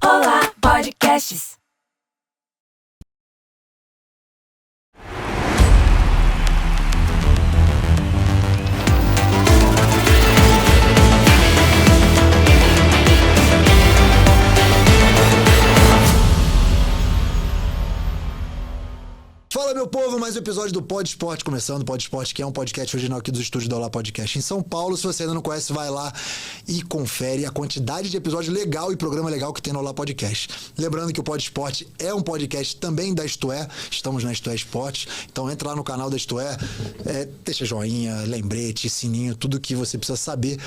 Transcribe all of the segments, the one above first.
Olá, podcasts. Fala, meu povo, mais um episódio do Pod Esporte começando. Pod Esporte, que é um podcast original aqui dos estúdios da Olá Podcast em São Paulo. Se você ainda não conhece, vai lá e confere a quantidade de episódios legal e programa legal que tem no Olá Podcast. Lembrando que o Pod Esporte é um podcast também da Isto É. Estamos na Isto É Esportes. Então entra lá no canal da Isto É, deixa joinha, lembrete, sininho, tudo que você precisa saber,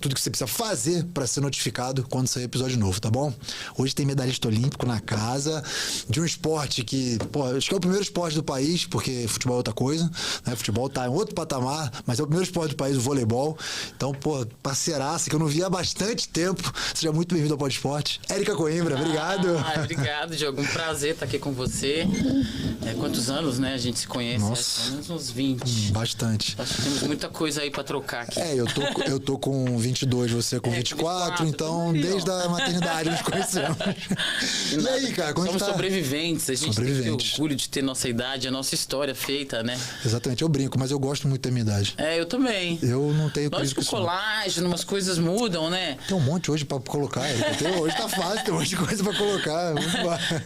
tudo que você precisa fazer para ser notificado quando sair episódio novo, tá bom? Hoje tem medalhista olímpico na casa de um esporte que, acho que é o primeiro esporte do país, porque futebol é outra coisa, né? Futebol tá em outro patamar, mas é o primeiro esporte do país, o voleibol. Então, parceiraça, que eu não via há bastante tempo. Seja muito bem-vindo ao Pod Esporte. Érica Coimbra, obrigado. Obrigado, Diogo. Um prazer estar aqui com você. Quantos anos, né? A gente se conhece? Nossa. Uns 20. Bastante. Acho que temos muita coisa aí pra trocar aqui. Eu tô com 22, você com 24, então desde a maternidade nos conhecemos. E aí, cara, como Somos tá? sobreviventes. A gente tem que ter orgulho de ter nossa idade, a nossa história feita, né? Exatamente, eu brinco, mas eu gosto muito da minha idade. Eu também. Eu não tenho Nós com colágeno, umas coisas mudam, né? Tem um monte hoje pra colocar, Érica. Hoje tá fácil, tem um monte de coisa pra colocar.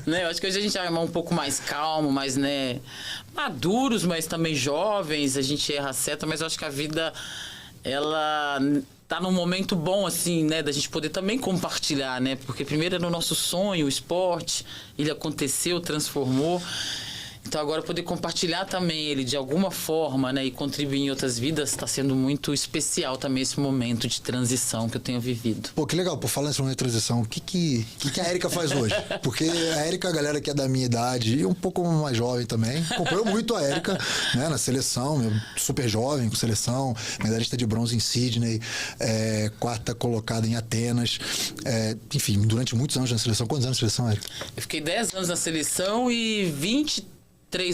Né? Eu acho que hoje a gente é um pouco mais calmo, mais, né, maduros, mas também jovens. A gente erra certo, mas eu acho que a vida, ela tá num momento bom, assim, né, da gente poder também compartilhar, né? Porque primeiro era o nosso sonho, o esporte, ele aconteceu, transformou. Então agora poder compartilhar também ele de alguma forma, né, e contribuir em outras vidas, está sendo muito especial também esse momento de transição que eu tenho vivido. Que legal, por falar nesse momento de transição, o que a Érica faz hoje? Porque a Érica, a galera que é da minha idade e um pouco mais jovem também, acompanhou muito a Érica, né, na seleção, super jovem com seleção, medalhista de bronze em Sydney, quarta colocada em Atenas, enfim, durante muitos anos na seleção. Quantos anos na seleção, Érica? Eu fiquei 10 anos na seleção e 23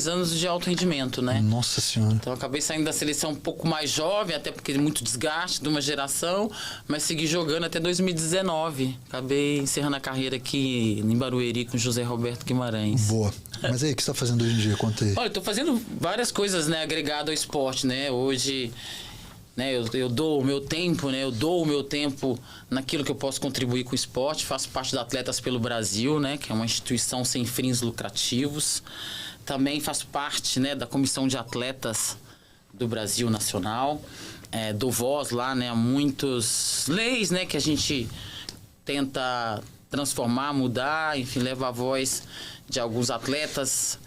anos de alto rendimento, né? Nossa Senhora. Então eu acabei saindo da seleção um pouco mais jovem, até porque muito desgaste de uma geração, mas segui jogando até 2019. Acabei encerrando a carreira aqui em Barueri com José Roberto Guimarães. Boa. Mas aí, o que você tá fazendo hoje em dia? Conta aí. Olha, eu tô fazendo várias coisas, né, agregado ao esporte, né? Hoje, né, eu dou o meu tempo, né? Eu dou o meu tempo naquilo que eu posso contribuir com o esporte. Faço parte da Atletas pelo Brasil, né? Que é uma instituição sem fins lucrativos. Também faço parte, né, da Comissão de Atletas do Brasil Nacional. Dou voz lá, né, a muitas leis, né, que a gente tenta transformar, mudar, enfim, leva a voz de alguns atletas.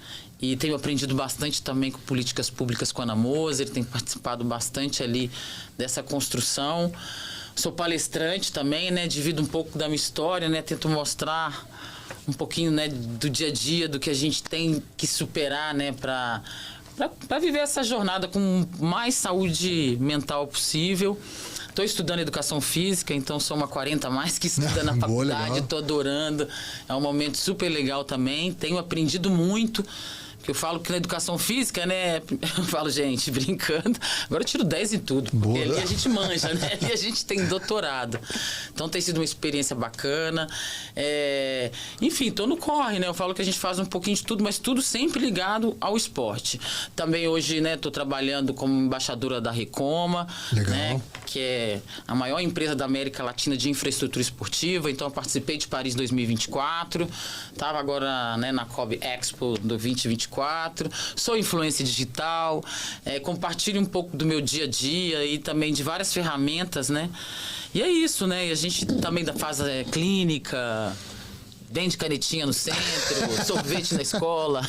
E tenho aprendido bastante também com políticas públicas com a Ana Moser, tenho participado bastante ali dessa construção. Sou palestrante também, né, divido um pouco da minha história, né, tento mostrar um pouquinho, né, do dia a dia, do que a gente tem que superar, né, para viver essa jornada com mais saúde mental possível. Estou estudando educação física, então sou uma 40 a mais que estuda na faculdade, estou adorando. É um momento super legal também, tenho aprendido muito. Eu falo que na educação física, né? Eu falo, gente, brincando. Agora eu tiro 10 em tudo. Porque ali a gente manja, né? Ali a gente tem doutorado. Então tem sido uma experiência bacana. Enfim, tô no corre, né? Eu falo que a gente faz um pouquinho de tudo, mas tudo sempre ligado ao esporte. Também hoje, né? Tô trabalhando como embaixadora da Recoma. Legal. Né? Que é a maior empresa da América Latina de infraestrutura esportiva. Então eu participei de Paris 2024. Tava agora, né, na COB Expo do 2024. Sou influência digital, compartilho um pouco do meu dia a dia e também de várias ferramentas, né? E é isso, né? E a gente também faz clínica, dente de canetinha no centro, sorvete na escola.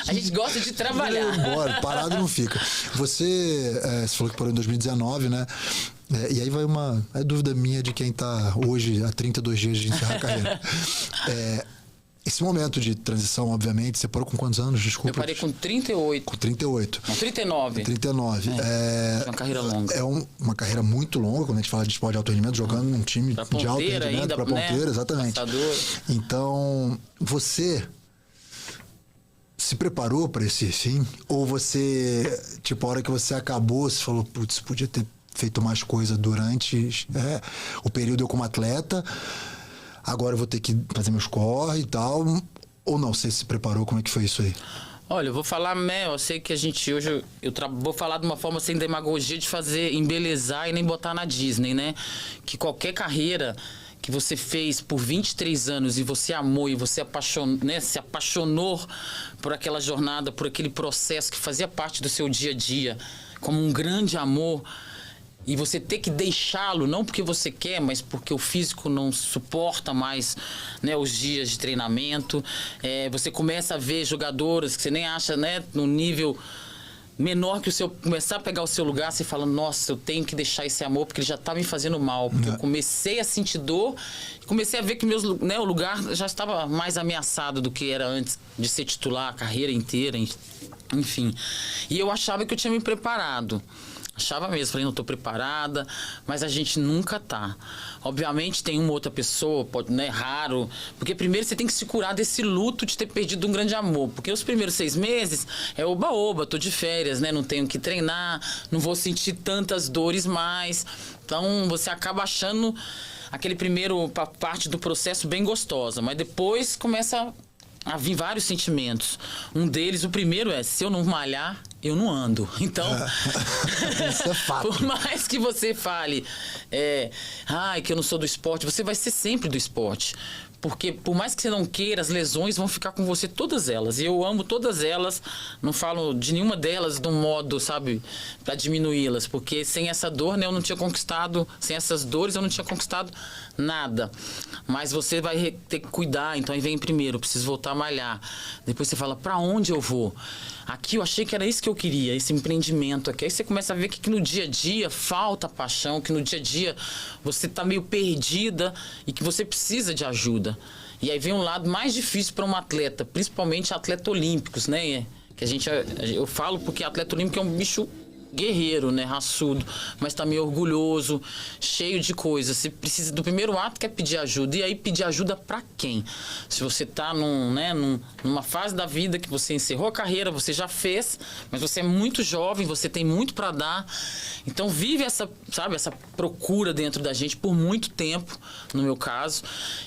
A gente gosta de trabalhar. Bora, parado não fica. Você falou que parou em 2019, né? E aí vai uma dúvida minha de quem tá hoje há 32 dias de encerrar a carreira. Esse momento de transição, obviamente, você parou com quantos anos? Desculpa. Eu parei com 38. Com 38. Não, 39. 39. É uma carreira longa. É uma carreira muito longa, quando a gente fala de esporte de alto rendimento, jogando num time de alto rendimento, para ponteira, né? Exatamente. Passador. Então, você se preparou para esse fim? Ou você, tipo, a hora que você acabou, você falou, putz, podia ter feito mais coisa durante o período eu como atleta... agora eu vou ter que fazer meus corre e tal. Ou não? Você se preparou? Como é que foi isso aí? Olha, eu vou falar, né, eu sei que a gente hoje, vou falar de uma forma sem demagogia de fazer, embelezar e nem botar na Disney, né? Que qualquer carreira que você fez por 23 anos e você amou e você né, se apaixonou por aquela jornada, por aquele processo que fazia parte do seu dia a dia, como um grande amor, e você ter que deixá-lo, não porque você quer, mas porque o físico não suporta mais, né, os dias de treinamento. Você começa a ver jogadoras que você nem acha, né, no nível menor que o seu, começar a pegar o seu lugar, você fala, nossa, eu tenho que deixar esse amor porque ele já tá me fazendo mal. Porque eu comecei a sentir dor e comecei a ver que o lugar já estava mais ameaçado do que era antes de ser titular a carreira inteira, enfim. E eu achava que eu tinha me preparado. Achava mesmo, falei, não estou preparada, mas a gente nunca tá. Obviamente tem uma outra pessoa, pode, né, raro, porque primeiro você tem que se curar desse luto de ter perdido um grande amor, porque os primeiros 6 meses é oba-oba, tô de férias, né, não tenho que treinar, não vou sentir tantas dores mais, então você acaba achando aquele primeiro parte do processo bem gostosa, mas depois começa a vir vários sentimentos. Um deles, o primeiro é, se eu não malhar, eu não ando. Então, isso é fato. Por mais que você fale, que eu não sou do esporte, você vai ser sempre do esporte. Porque por mais que você não queira, as lesões vão ficar com você, todas elas. E eu amo todas elas, não falo de nenhuma delas de um modo, sabe, para diminuí-las. Porque sem essa dor, né, eu não tinha conquistado, sem essas dores eu não tinha conquistado nada. Mas você vai ter que cuidar, então aí vem primeiro, eu preciso voltar a malhar. Depois você fala, para onde eu vou? Aqui eu achei que era isso que eu queria, esse empreendimento aqui. Aí você começa a ver que no dia a dia falta paixão, que no dia a dia você está meio perdida e que você precisa de ajuda. E aí vem um lado mais difícil para um atleta, principalmente atletas olímpicos, né? Que eu falo porque atleta olímpico é um bicho guerreiro, né, raçudo, mas também orgulhoso, cheio de coisas. Você precisa do primeiro ato que é pedir ajuda. E aí pedir ajuda para quem? Se você tá numa fase da vida que você encerrou a carreira, você já fez, mas você é muito jovem, você tem muito para dar. Então vive essa procura dentro da gente por muito tempo, no meu caso.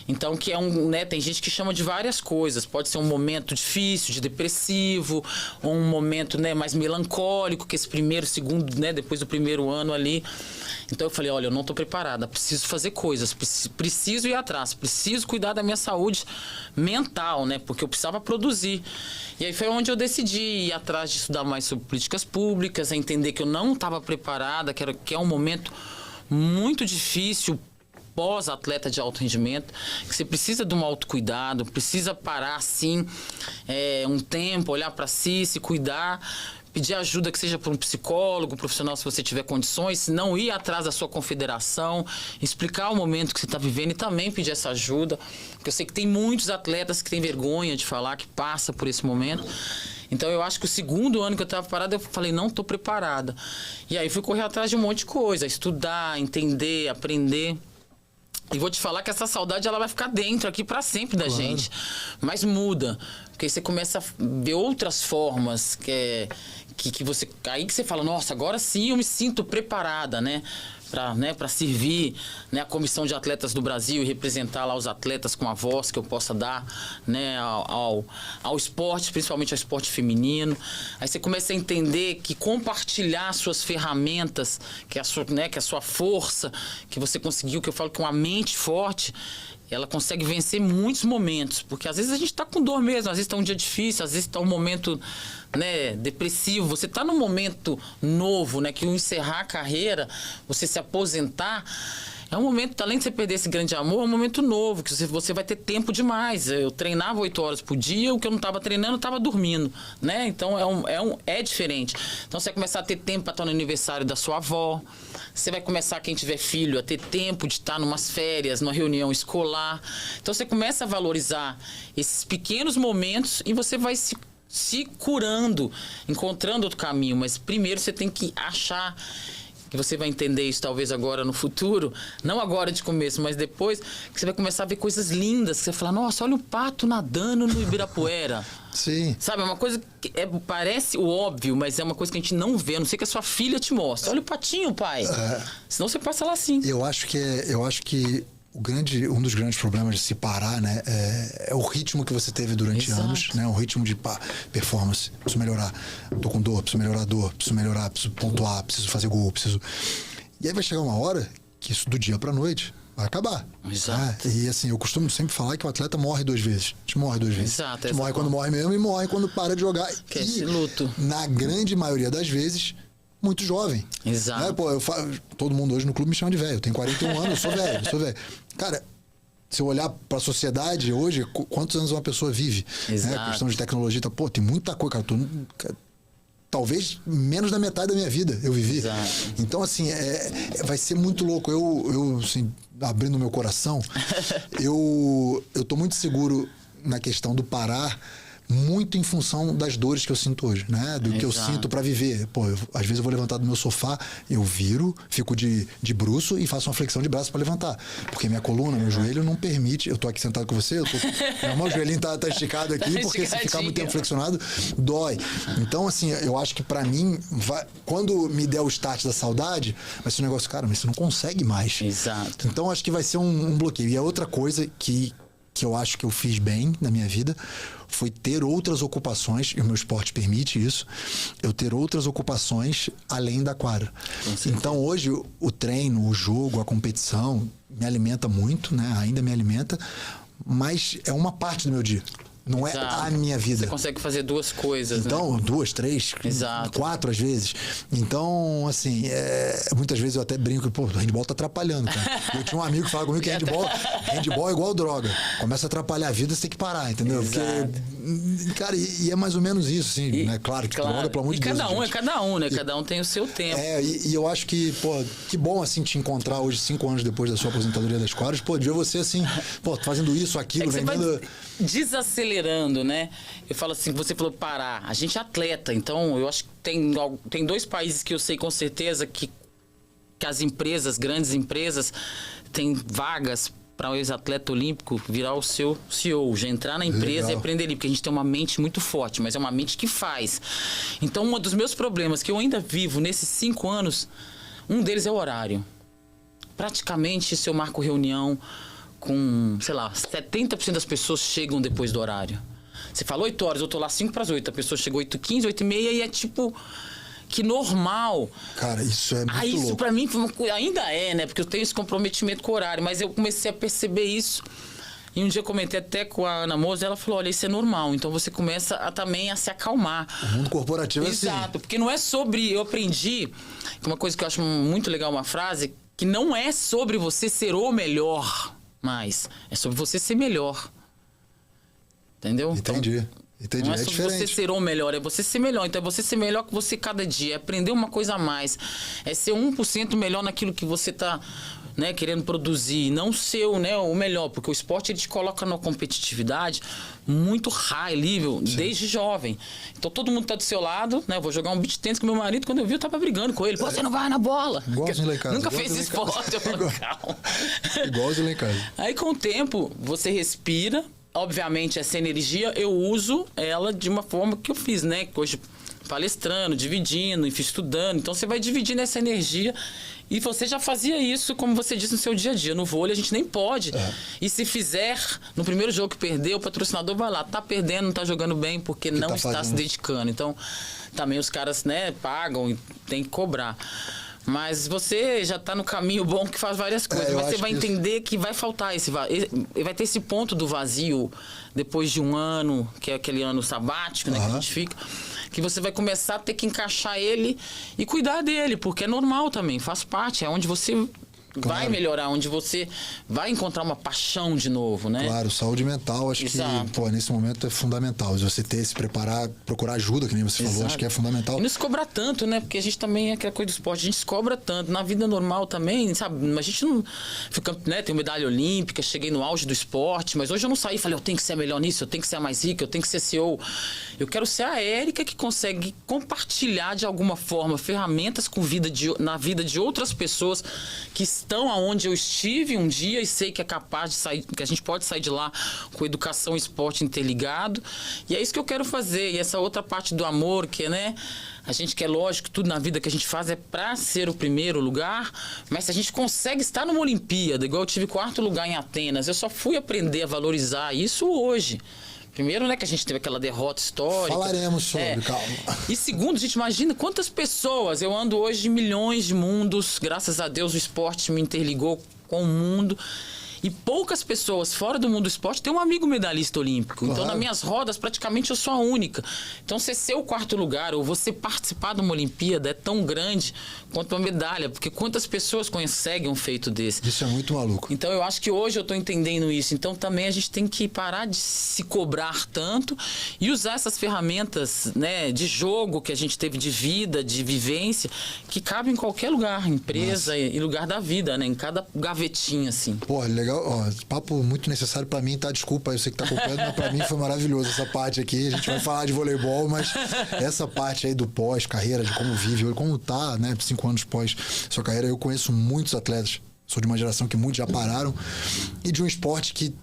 Então que é tem gente que chama de várias coisas. Pode ser um momento difícil, de depressivo, ou um momento, né, mais melancólico, que esse primeiro, segundo, né, depois do primeiro ano ali. Então eu falei, olha, eu não estou preparada, preciso fazer coisas, preciso ir atrás, preciso cuidar da minha saúde mental, né, porque eu precisava produzir. E aí foi onde eu decidi ir atrás de estudar mais sobre políticas públicas, a entender que eu não estava preparada, que é um momento muito difícil pós-atleta de alto rendimento, que você precisa de um autocuidado, precisa parar, sim, um tempo, olhar para si, se cuidar, pedir ajuda que seja para um psicólogo, profissional, se você tiver condições, se não ir atrás da sua confederação, explicar o momento que você está vivendo e também pedir essa ajuda, porque eu sei que tem muitos atletas que têm vergonha de falar, que passa por esse momento. Então eu acho que o segundo ano que eu estava parada, eu falei, não estou preparada. E aí fui correr atrás de um monte de coisa, estudar, entender, aprender. E vou te falar que essa saudade ela vai ficar dentro aqui para sempre da gente. Mas muda. Porque você começa a ver outras formas que você... Aí que você fala, nossa, agora sim eu me sinto preparada, né? Para servir, né, a comissão de atletas do Brasil e representar lá os atletas com a voz que eu possa dar, né, ao esporte, principalmente ao esporte feminino. Aí você começa a entender que compartilhar suas ferramentas, que é a sua força, que você conseguiu, que eu falo que uma mente forte, ela consegue vencer muitos momentos, porque às vezes a gente está com dor mesmo, às vezes está um dia difícil, às vezes está um momento, né, depressivo, você está num momento novo, né, que o encerrar a carreira, você se aposentar, é um momento, além de você perder esse grande amor, é um momento novo, que você vai ter tempo demais. Eu treinava 8 horas por dia, o que eu não estava treinando, eu estava dormindo, né? Então é diferente. Então você vai começar a ter tempo para estar no aniversário da sua avó, você vai começar, quem tiver filho, a ter tempo de estar numas férias, numa reunião escolar. Então você começa a valorizar esses pequenos momentos e você vai se curando, encontrando outro caminho. Mas primeiro você tem que achar, que você vai entender isso talvez agora no futuro, não agora de começo, mas depois, que você vai começar a ver coisas lindas, que você vai falar, nossa, olha o pato nadando no Ibirapuera. Sim. Sabe, é uma coisa que parece o óbvio, mas é uma coisa que a gente não vê, a não ser que a sua filha te mostre. Olha o patinho, pai. Senão você passa lá assim. Eu acho que um dos grandes problemas de se parar, né, é o ritmo que você teve durante Exato. anos, né, o ritmo de performance. Preciso melhorar, tô com dor, preciso melhorar, preciso pontuar, preciso fazer gol, preciso... E aí vai chegar uma hora que isso do dia pra noite vai acabar. Exato. E assim, eu costumo sempre falar que o atleta morre 2 vezes. A gente morre 2 vezes. Exato, A gente morre quando morre mesmo e morre quando para de jogar. Que é E, esse luto. na grande maioria das vezes, muito jovem. Exato. Né? Pô, todo mundo hoje no clube me chama de velho. Eu tenho 41 anos, eu sou velho. Cara, se eu olhar pra sociedade hoje, quantos anos uma pessoa vive? Exato. Né? Questão de tecnologia, pô, tem muita coisa, cara. Talvez menos da metade da minha vida eu vivi. Exato. Então, assim, vai ser muito louco. Eu assim, abrindo meu coração, eu tô muito seguro na questão do parar, muito em função das dores que eu sinto hoje, né? Do que eu Exato. sinto pra viver. Pô, às vezes eu vou levantar do meu sofá, eu viro, fico de bruço e faço uma flexão de braço pra levantar. Porque minha coluna, meu joelho não permite. Eu tô aqui sentado com você, meu joelhinho tá esticado aqui, porque se ficar muito tempo flexionado, dói. Então, assim, eu acho que pra mim, quando me der o start da saudade, vai ser um negócio, cara, mas você não consegue mais. Exato. Então, acho que vai ser um bloqueio. E a outra coisa que eu acho que eu fiz bem na minha vida foi ter outras ocupações, e o meu esporte permite isso, eu ter outras ocupações além da quadra. Então hoje o treino, o jogo, a competição me alimenta muito, né? Ainda me alimenta, mas é uma parte do meu dia. Não é Exato. a minha vida. Você consegue fazer 2 coisas, Então, né? 2, 3, Exato. 4 às vezes. Então, assim, muitas vezes eu até brinco, pô, o handball tá atrapalhando, cara. Eu tinha um amigo que falava comigo que handball é igual droga. Começa a atrapalhar a vida, você tem que parar, entendeu? Exato. Porque, cara, e é mais ou menos isso, assim, né? Claro que droga, pelo amor de Deus. E cada um gente. é cada um, né? Cada um tem o seu tempo. E eu acho que, pô, que bom, assim, te encontrar hoje, 5 anos depois da sua aposentadoria das quadras, pô, de ver você, assim, pô, fazendo isso, aquilo, É que você vendendo... vai desacelerando, né? Eu falo assim, você falou parar. A gente é atleta, então eu acho que tem 2 países que eu sei com certeza que as empresas, grandes empresas, têm vagas para o ex-atleta olímpico virar o seu CEO, já entrar na empresa Legal. e aprender ali, porque a gente tem uma mente muito forte, mas é uma mente que faz. Então, um dos meus problemas que eu ainda vivo nesses 5 anos, um deles é o horário. Praticamente, se eu marco reunião com, sei lá, 70% das pessoas chegam depois do horário. Você fala 8 horas, eu tô lá 5 para as 8, a pessoa chegou 8h15, 8h30 e é tipo... Que normal. Cara, isso é muito Isso louco. pra mim foi ainda é, né? Porque eu tenho esse comprometimento com o horário. Mas eu comecei a perceber isso. E um dia eu comentei até com a Ana Moza, ela falou, olha, isso é normal. Então você começa também a se acalmar. O mundo corporativo é assim. Exato, porque não é sobre... Eu aprendi, que uma coisa que eu acho muito legal, uma frase, que não é sobre você ser o melhor, mas é sobre você ser melhor. Entendeu? Entendi. Entendi, Não é é sobre diferente. você ser o melhor, é você ser melhor. Então é você ser melhor que você cada dia, é aprender uma coisa a mais. É ser 1% melhor naquilo que você tá, né, querendo produzir. Não ser o melhor, porque o esporte ele te coloca numa competitividade muito high level, desde jovem. Então todo mundo tá do seu lado, né? Eu vou jogar um beach tennis com meu marido, quando eu vi eu tava brigando com ele. Pô, você não vai na bola. Igualzinho lá em casa, Nunca igualzinho fez lá em casa. esporte. Eu falo, calma. Igualzinho lá em casa. Aí com o tempo, você respira. Obviamente, essa energia, eu uso ela de uma forma que eu fiz, né? Hoje, palestrando, dividindo, enfim, estudando. Então, você vai dividindo essa energia. E você já fazia isso, como você disse, no seu dia a dia. No vôlei, a gente nem pode. E se fizer, no primeiro jogo que perder, o patrocinador vai lá. Tá perdendo, não tá jogando bem, porque não tá está se fazendo. dedicando. Então, também os caras, né, pagam e tem que cobrar. Mas você já tá no caminho bom que faz várias coisas. eu Mas você acho vai que isso- entender que vai faltar esse vazio. Vai ter esse ponto do vazio depois de um ano, que é aquele ano sabático, né, que a Aham. gente fica. Que você vai começar a ter que encaixar ele e cuidar dele, porque é normal também, faz parte. É onde você vai Claro. melhorar, onde você vai encontrar uma paixão de novo, né? Claro, saúde mental, acho Exato. que, pô, nesse momento é fundamental. Você ter, se preparar, procurar ajuda, que nem você falou, Exato. acho que é fundamental. E não se cobrar tanto, né? Porque a gente também é aquela coisa do esporte, a gente se cobra tanto. Na vida normal também, sabe? A gente não fica, né? Tem medalha olímpica, cheguei no auge do esporte, mas hoje eu não saí e falei, eu tenho que ser melhor nisso, eu tenho que ser a mais rica, eu tenho que ser CEO. Eu quero ser a Érica que consegue compartilhar de alguma forma ferramentas na vida de outras pessoas que estão aonde eu estive um dia e sei que é capaz de sair, que a gente pode sair de lá com educação e esporte interligado. E é isso que eu quero fazer. E essa outra parte do amor, que né, a gente quer, lógico, tudo na vida que a gente faz é para ser o primeiro lugar, mas se a gente consegue estar numa Olimpíada, igual eu tive 4º lugar em Atenas, eu só fui aprender a valorizar isso hoje. Primeiro, né, que a gente teve aquela derrota histórica. Falaremos sobre, calma. E segundo, a gente imagina quantas pessoas. Eu ando hoje em milhões de mundos. Graças a Deus o esporte me interligou com o mundo. E poucas pessoas fora do mundo do esporte têm um amigo medalhista olímpico. Claro. Então, nas minhas rodas, praticamente eu sou a única. Então, você ser o 4º lugar ou você participar de uma Olimpíada é tão grande quanto uma medalha. Porque quantas pessoas conseguem um feito desse? Isso é muito maluco. Então, eu acho que hoje eu estou entendendo isso. Então, também a gente tem que parar de se cobrar tanto e usar essas ferramentas, né, de jogo que a gente teve, de vida, de vivência, que cabem em qualquer lugar, empresa e lugar da vida, né? Em cada gavetinha, assim. Pô, legal. Ó, papo muito necessário pra mim, tá? Desculpa, eu sei que tá acompanhando, mas pra mim foi maravilhoso essa parte aqui. A gente vai falar de voleibol, mas essa parte aí do pós-carreira, de como vive, como tá, né? 5 anos pós sua carreira, eu conheço muitos atletas. Sou de uma geração que muitos já pararam. E de um esporte que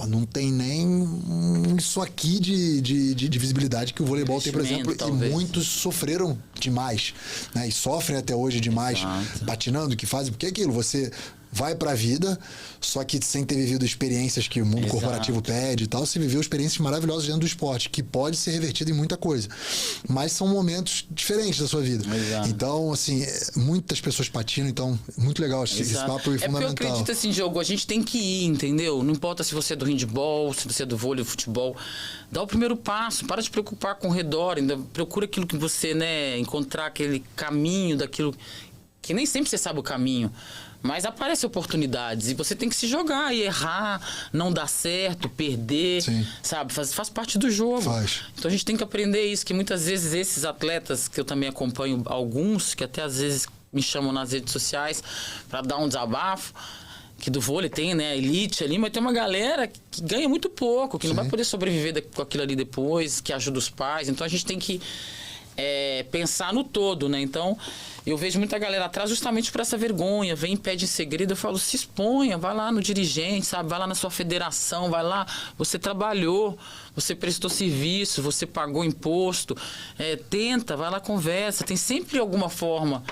não tem nem isso aqui de visibilidade que o voleibol tem, por exemplo. Talvez. E muitos sofreram demais, né? E sofrem até hoje demais, patinando, que fazem. Porque é aquilo, você vai pra vida, só que sem ter vivido experiências que o mundo corporativo pede e tal, você viveu experiências maravilhosas dentro do esporte, que pode ser revertido em muita coisa. Mas são momentos diferentes da sua vida. Exato. Então, assim, muitas pessoas patinam, então, muito legal. Esse papo é fundamental. Porque eu acredito assim, Diogo, a gente tem que ir, entendeu? Não importa se você é do handball, se você é do vôlei, do futebol. Dá o primeiro passo, para de preocupar com o redor, ainda procura aquilo que você, né, encontrar aquele caminho daquilo que nem sempre você sabe o caminho. Mas aparecem oportunidades e você tem que se jogar e errar, não dar certo, perder, sabe? Faz parte do jogo. Faz. Então a gente tem que aprender isso, que muitas vezes esses atletas, que eu também acompanho alguns, que até às vezes me chamam nas redes sociais para dar um desabafo, que do vôlei tem, né, a elite ali, mas tem uma galera que ganha muito pouco, que não vai poder sobreviver com aquilo ali depois, que ajuda os pais. Então a gente tem que pensar no todo, né? Então, eu vejo muita galera atrás justamente por essa vergonha, vem e pede em segredo, eu falo, se exponha, vai lá no dirigente, sabe? Vai lá na sua federação, vai lá, você trabalhou, você prestou serviço, você pagou imposto, tenta, vai lá, conversa, tem sempre alguma forma,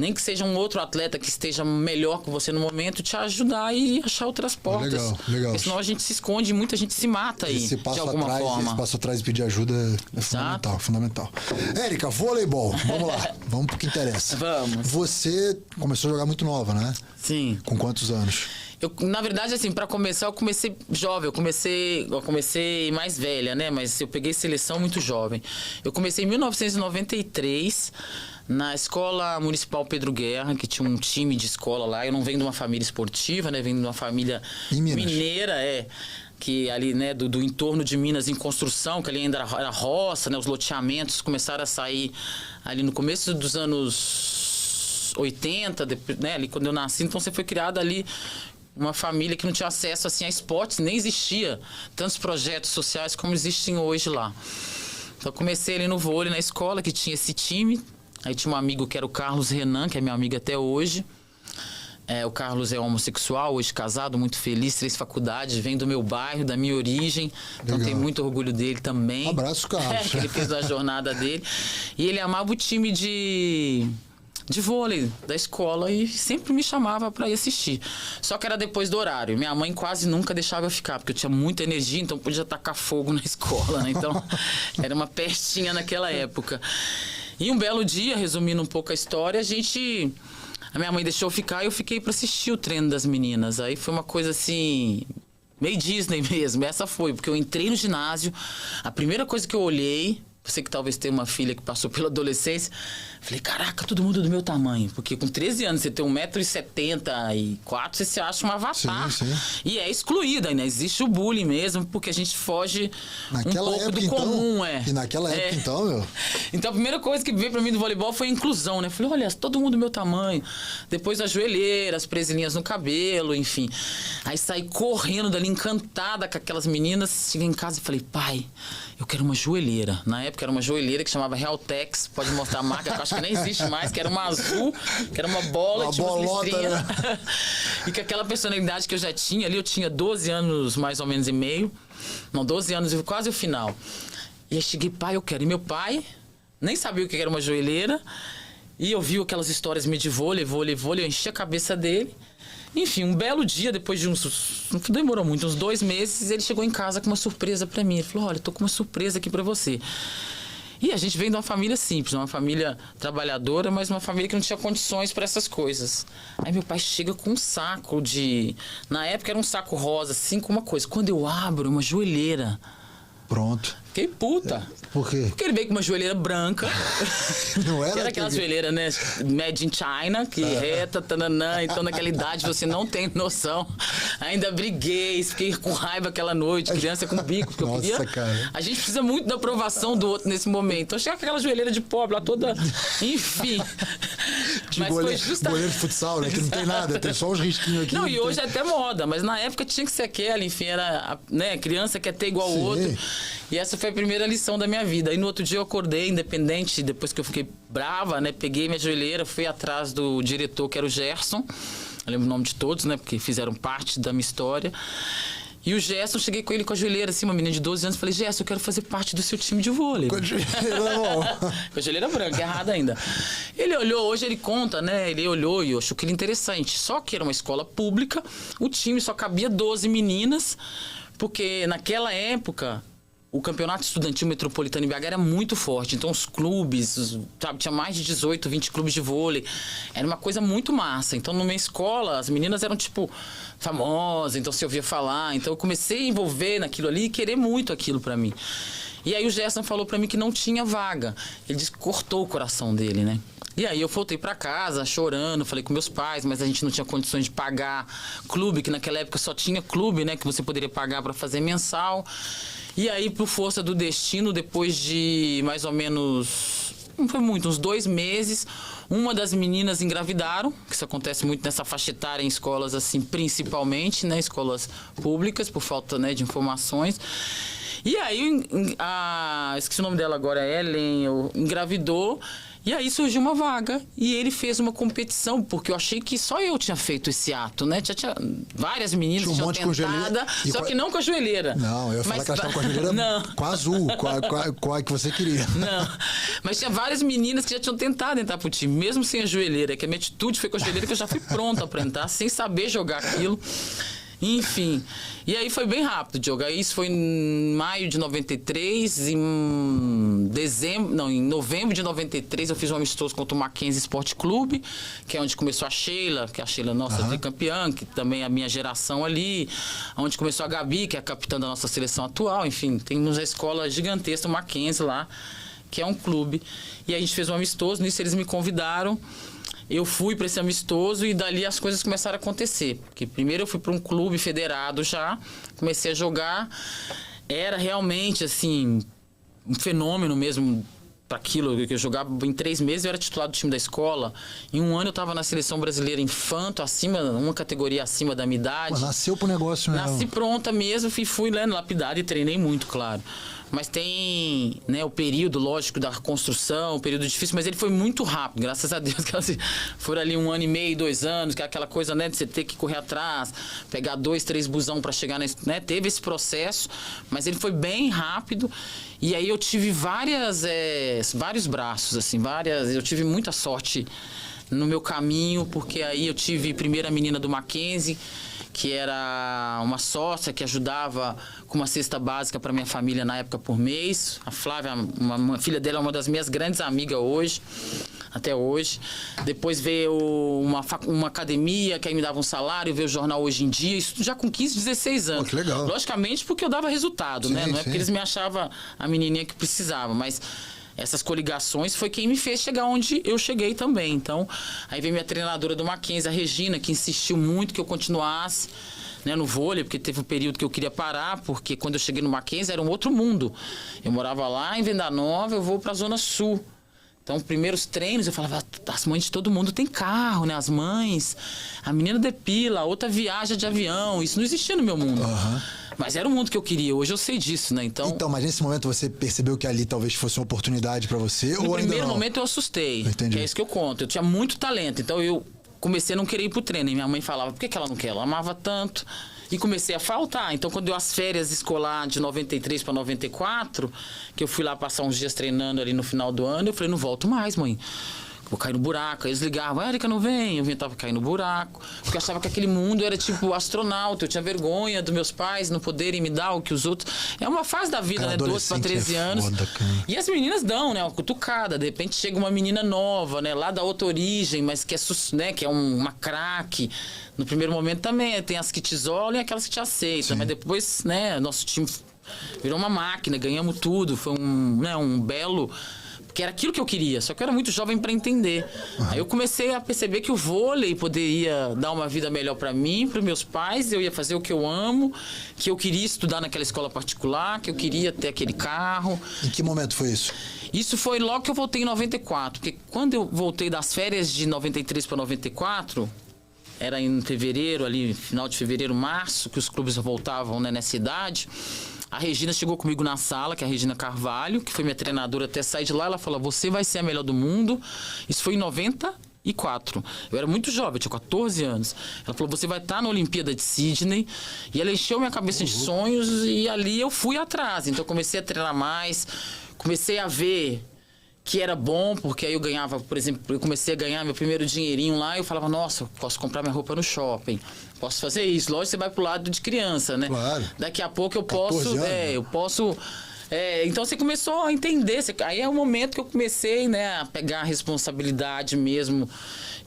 nem que seja um outro atleta que esteja melhor que você no momento, te ajudar e achar outras portas. Legal. Porque senão a gente se esconde e muita gente se mata aí, esse de alguma forma. Esse passo atrás e pedir ajuda é fundamental. Érica, voleibol. Vamos lá, vamos pro que interessa. Vamos. Você começou a jogar muito nova, né? Sim. Com quantos anos? Na verdade, assim, para começar, eu comecei jovem. Eu comecei mais velha, né? Mas eu peguei seleção muito jovem. Eu comecei em 1993... na Escola Municipal Pedro Guerra, que tinha um time de escola lá. Eu não venho de uma família esportiva, né? Venho de uma família mineira, que ali, né, do entorno de Minas em construção, que ali ainda era roça, né? Os loteamentos começaram a sair ali no começo dos anos 80, né? Ali quando eu nasci. Então você foi criado ali uma família que não tinha acesso assim a esportes, nem existia tantos projetos sociais como existem hoje lá. Então eu comecei ali no vôlei na escola, que tinha esse time. Aí tinha um amigo que era o Carlos Renan, que é meu amigo até hoje. O Carlos é homossexual, hoje casado, muito feliz, 3 faculdades, vem do meu bairro, da minha origem. Então tenho muito orgulho dele também. Abraço, Carlos. Que ele fez a jornada dele. E ele amava o time de vôlei da escola e sempre me chamava para ir assistir. Só que era depois do horário. Minha mãe quase nunca deixava eu ficar, porque eu tinha muita energia, então podia tacar fogo na escola, né? Então era uma pestinha naquela época. E um belo dia, resumindo um pouco a história, a minha mãe deixou eu ficar e eu fiquei para assistir o treino das meninas. Aí foi uma coisa assim, meio Disney mesmo. Essa foi, porque eu entrei no ginásio, a primeira coisa que eu olhei, você que talvez tenha uma filha que passou pela adolescência, falei, caraca, todo mundo do meu tamanho. Porque com 13 anos, você tem 1,74 m, você se acha um avatar. Sim. E é excluída, né? Existe o bullying mesmo, porque a gente foge naquela um pouco época, do comum, E naquela época, então, meu... Então, a primeira coisa que veio pra mim do voleibol foi a inclusão, né? Falei, olha, todo mundo do meu tamanho. Depois as joelheiras, as presilhinhas no cabelo, enfim. Aí saí correndo dali, encantada com aquelas meninas. Cheguei em casa e falei, pai, eu quero uma joelheira. Na época, era uma joelheira que chamava Realtex, pode mostrar a marca, eu acho que nem existe mais, que era uma azul, que era uma bola, Uma tinha umas bolota, listrinhas. né? E com aquela personalidade que eu já tinha ali, eu tinha 12 anos mais ou menos e meio, não, 12 anos, quase o final. E aí cheguei, pai, eu quero. E meu pai nem sabia o que era uma joelheira, e eu vi aquelas histórias de vôlei, eu enchi a cabeça dele. Enfim, um belo dia, depois de não demorou muito, uns 2 meses, ele chegou em casa com uma surpresa pra mim. Ele falou, olha, tô com uma surpresa aqui pra você. E a gente vem de uma família simples, uma família trabalhadora, mas uma família que não tinha condições para essas coisas. Aí meu pai chega com um saco de... Na época era um saco rosa, assim, com uma coisa. Quando eu abro, uma joelheira. Pronto. Fiquei puta. Por quê? Porque ele veio com uma joelheira branca. Não era? Que era aquela joelheira, né? Made in China, que reta, tananã. Então, naquela idade, você não tem noção. Ainda briguei, fiquei com raiva aquela noite. Criança com bico, porque Nossa, eu queria... cara. A gente precisa muito da aprovação do outro nesse momento. Então, chega com aquela joelheira de pobre lá toda... Enfim. De Mas goleiro, foi justamente... goleiro de futsal, né? Que não tem nada, tem só os risquinhos aqui. Não, e tem- hoje é até moda, mas na época tinha que ser aquela, enfim, era, né, criança quer ter igual ao Sim. outro. E essa foi a primeira lição da minha vida. Aí no outro dia eu acordei, independente, depois que eu fiquei brava, né, peguei minha joelheira, fui atrás do diretor, que era o Gerson. Eu lembro o nome de todos, né, porque fizeram parte da minha história. E o Gerson, cheguei com ele com a joelheira, assim, uma menina de 12 anos, falei, Gerson, eu quero fazer parte do seu time de vôlei. Com a joelheira na mão. Com a joelheira branca, errada ainda. Ele olhou, hoje ele conta, né? Ele olhou e eu achou aquilo interessante. Só que era uma escola pública, o time só cabia 12 meninas, porque naquela época o campeonato estudantil metropolitano em BH era muito forte. Então os clubes, sabe, tinha mais de 18, 20 clubes de vôlei. Era uma coisa muito massa. Então numa escola, as meninas eram tipo famosas, então se ouvia falar. Então eu comecei a envolver naquilo ali e querer muito aquilo pra mim. E aí o Gerson falou pra mim que não tinha vaga. Ele disse que cortou o coração dele, né? E aí eu voltei pra casa chorando, falei com meus pais, mas a gente não tinha condições de pagar clube, que naquela época só tinha clube, né, que você poderia pagar pra fazer mensal. E aí, por força do destino, depois de mais ou menos, não foi muito, uns 2 meses, uma das meninas engravidaram, que isso acontece muito nessa faixa etária em escolas assim, principalmente, né, escolas públicas, por falta, né, de informações. E aí, esqueci o nome dela agora, Ellen, engravidou. E aí surgiu uma vaga e ele fez uma competição, porque eu achei que só eu tinha feito esse ato, né? Tinha várias meninas Tinha um que monte tinham com joelheira. tentada, E só com a- que não com a joelheira. Não, eu ia falar Mas que elas estavam com a joelheira Não. com a azul, com a que você queria. Não, mas tinha várias meninas que já tinham tentado entrar pro time, mesmo sem a joelheira, que a minha atitude foi com a joelheira, que eu já fui pronta pra entrar, sem saber jogar aquilo. Enfim, e aí foi bem rápido de jogar. Isso foi em maio de 93, em novembro de 93 eu fiz um amistoso contra o Mackenzie Esporte Clube, que é onde começou a Sheila, que é a Sheila nossa tricampeã, que também é a minha geração ali, onde começou a Gabi, que é a capitã da nossa seleção atual. Enfim, temos a escola gigantesca, o Mackenzie lá, que é um clube. E aí a gente fez um amistoso, nisso eles me convidaram. Eu fui para esse amistoso e dali as coisas começaram a acontecer. Porque primeiro eu fui para um clube federado já, comecei a jogar. Era realmente, assim, um fenômeno mesmo para aquilo. Eu jogava em 3 meses, eu era titular do time da escola. Em 1 ano eu estava na seleção brasileira infanto, acima, uma categoria acima da minha idade. Pô, nasceu pro negócio mesmo. Nasci pronta mesmo, fui lá no lapidado e treinei muito, claro. Mas tem, né, o período, lógico, da construção, o período difícil, mas ele foi muito rápido, graças a Deus. Que assim, foram ali 1 ano e meio, 2 anos, que é aquela coisa, né, de você ter que correr atrás, pegar 2, 3 busão para chegar, né, teve esse processo, mas ele foi bem rápido. E aí eu tive vários braços, assim, eu tive muita sorte no meu caminho, porque aí eu tive primeiro a menina do Mackenzie, que era uma sócia que ajudava com uma cesta básica para minha família na época por mês. A Flávia, uma filha dela, é uma das minhas grandes amigas hoje, até hoje. Depois veio uma academia que aí me dava um salário, veio o jornal Hoje em Dia, isso já com 15, 16 anos. Pô, que legal. Logicamente porque eu dava resultado, né? Sim, Não é sim. porque eles me achavam a menininha que precisava, mas essas coligações foi quem me fez chegar onde eu cheguei também. Então, aí veio minha treinadora do Mackenzie, a Regina, que insistiu muito que eu continuasse, né, no vôlei, porque teve um período que eu queria parar, porque quando eu cheguei no Mackenzie era um outro mundo. Eu morava lá em Venda Nova, eu vou para a Zona Sul. Então, primeiros treinos, eu falava, as mães de todo mundo tem carro, né? As mães, a menina depila, a outra viaja de avião. Isso não existia no meu mundo. Mas era o mundo que eu queria. Hoje eu sei disso, né? Então, mas nesse momento você percebeu que ali talvez fosse uma oportunidade pra você? no ou ainda primeiro não? momento eu assustei. Entendi. Que é isso que eu conto. Eu tinha muito talento. Então, eu comecei a não querer ir pro treino. E minha mãe falava, por que ela não quer? Ela amava tanto. E comecei a faltar. Então, quando deu as férias escolar de 93 para 94, que eu fui lá passar uns dias treinando ali no final do ano, eu falei, não volto mais, mãe. Vou cair no buraco. Aí eles ligavam, Érica, não vem. Eu tava caindo no buraco. Porque eu achava que aquele mundo era tipo astronauta. Eu tinha vergonha dos meus pais não poderem me dar o que os outros... É uma fase da vida, Cara, né? 12 para 13 anos. Foda, cara. E as meninas dão, né? Uma cutucada. De repente chega uma menina nova, né? Lá da outra origem, mas que é, né? Que é uma craque. No primeiro momento também tem as que te isolam e aquelas que te aceitam. Mas depois, né? Nosso time virou uma máquina. Ganhamos tudo. Foi um belo... Que era aquilo que eu queria, só que eu era muito jovem para entender. Aí eu comecei a perceber que o vôlei poderia dar uma vida melhor para mim, para meus pais, eu ia fazer o que eu amo, que eu queria estudar naquela escola particular, que eu queria ter aquele carro. Em que momento foi isso? Isso foi logo que eu voltei em 94, porque quando eu voltei das férias de 93 para 94, era em fevereiro, ali, final de fevereiro, março, que os clubes voltavam, né, nessa idade. A Regina chegou comigo na sala, que é a Regina Carvalho, que foi minha treinadora até sair de lá. Ela falou, você vai ser a melhor do mundo. Isso foi em 94. Eu era muito jovem, eu tinha 14 anos. Ela falou, você vai estar na Olimpíada de Sydney. E ela encheu minha cabeça de sonhos e ali eu fui atrás. Então eu comecei a treinar mais, comecei a ver que era bom, porque aí eu ganhava, por exemplo, eu comecei a ganhar meu primeiro dinheirinho lá e eu falava, nossa, eu posso comprar minha roupa no shopping, posso fazer isso. Lógico, você vai pro lado de criança, né? Claro. Daqui a pouco eu posso, anos, então você começou a entender, aí é o momento que eu comecei, né, a pegar a responsabilidade mesmo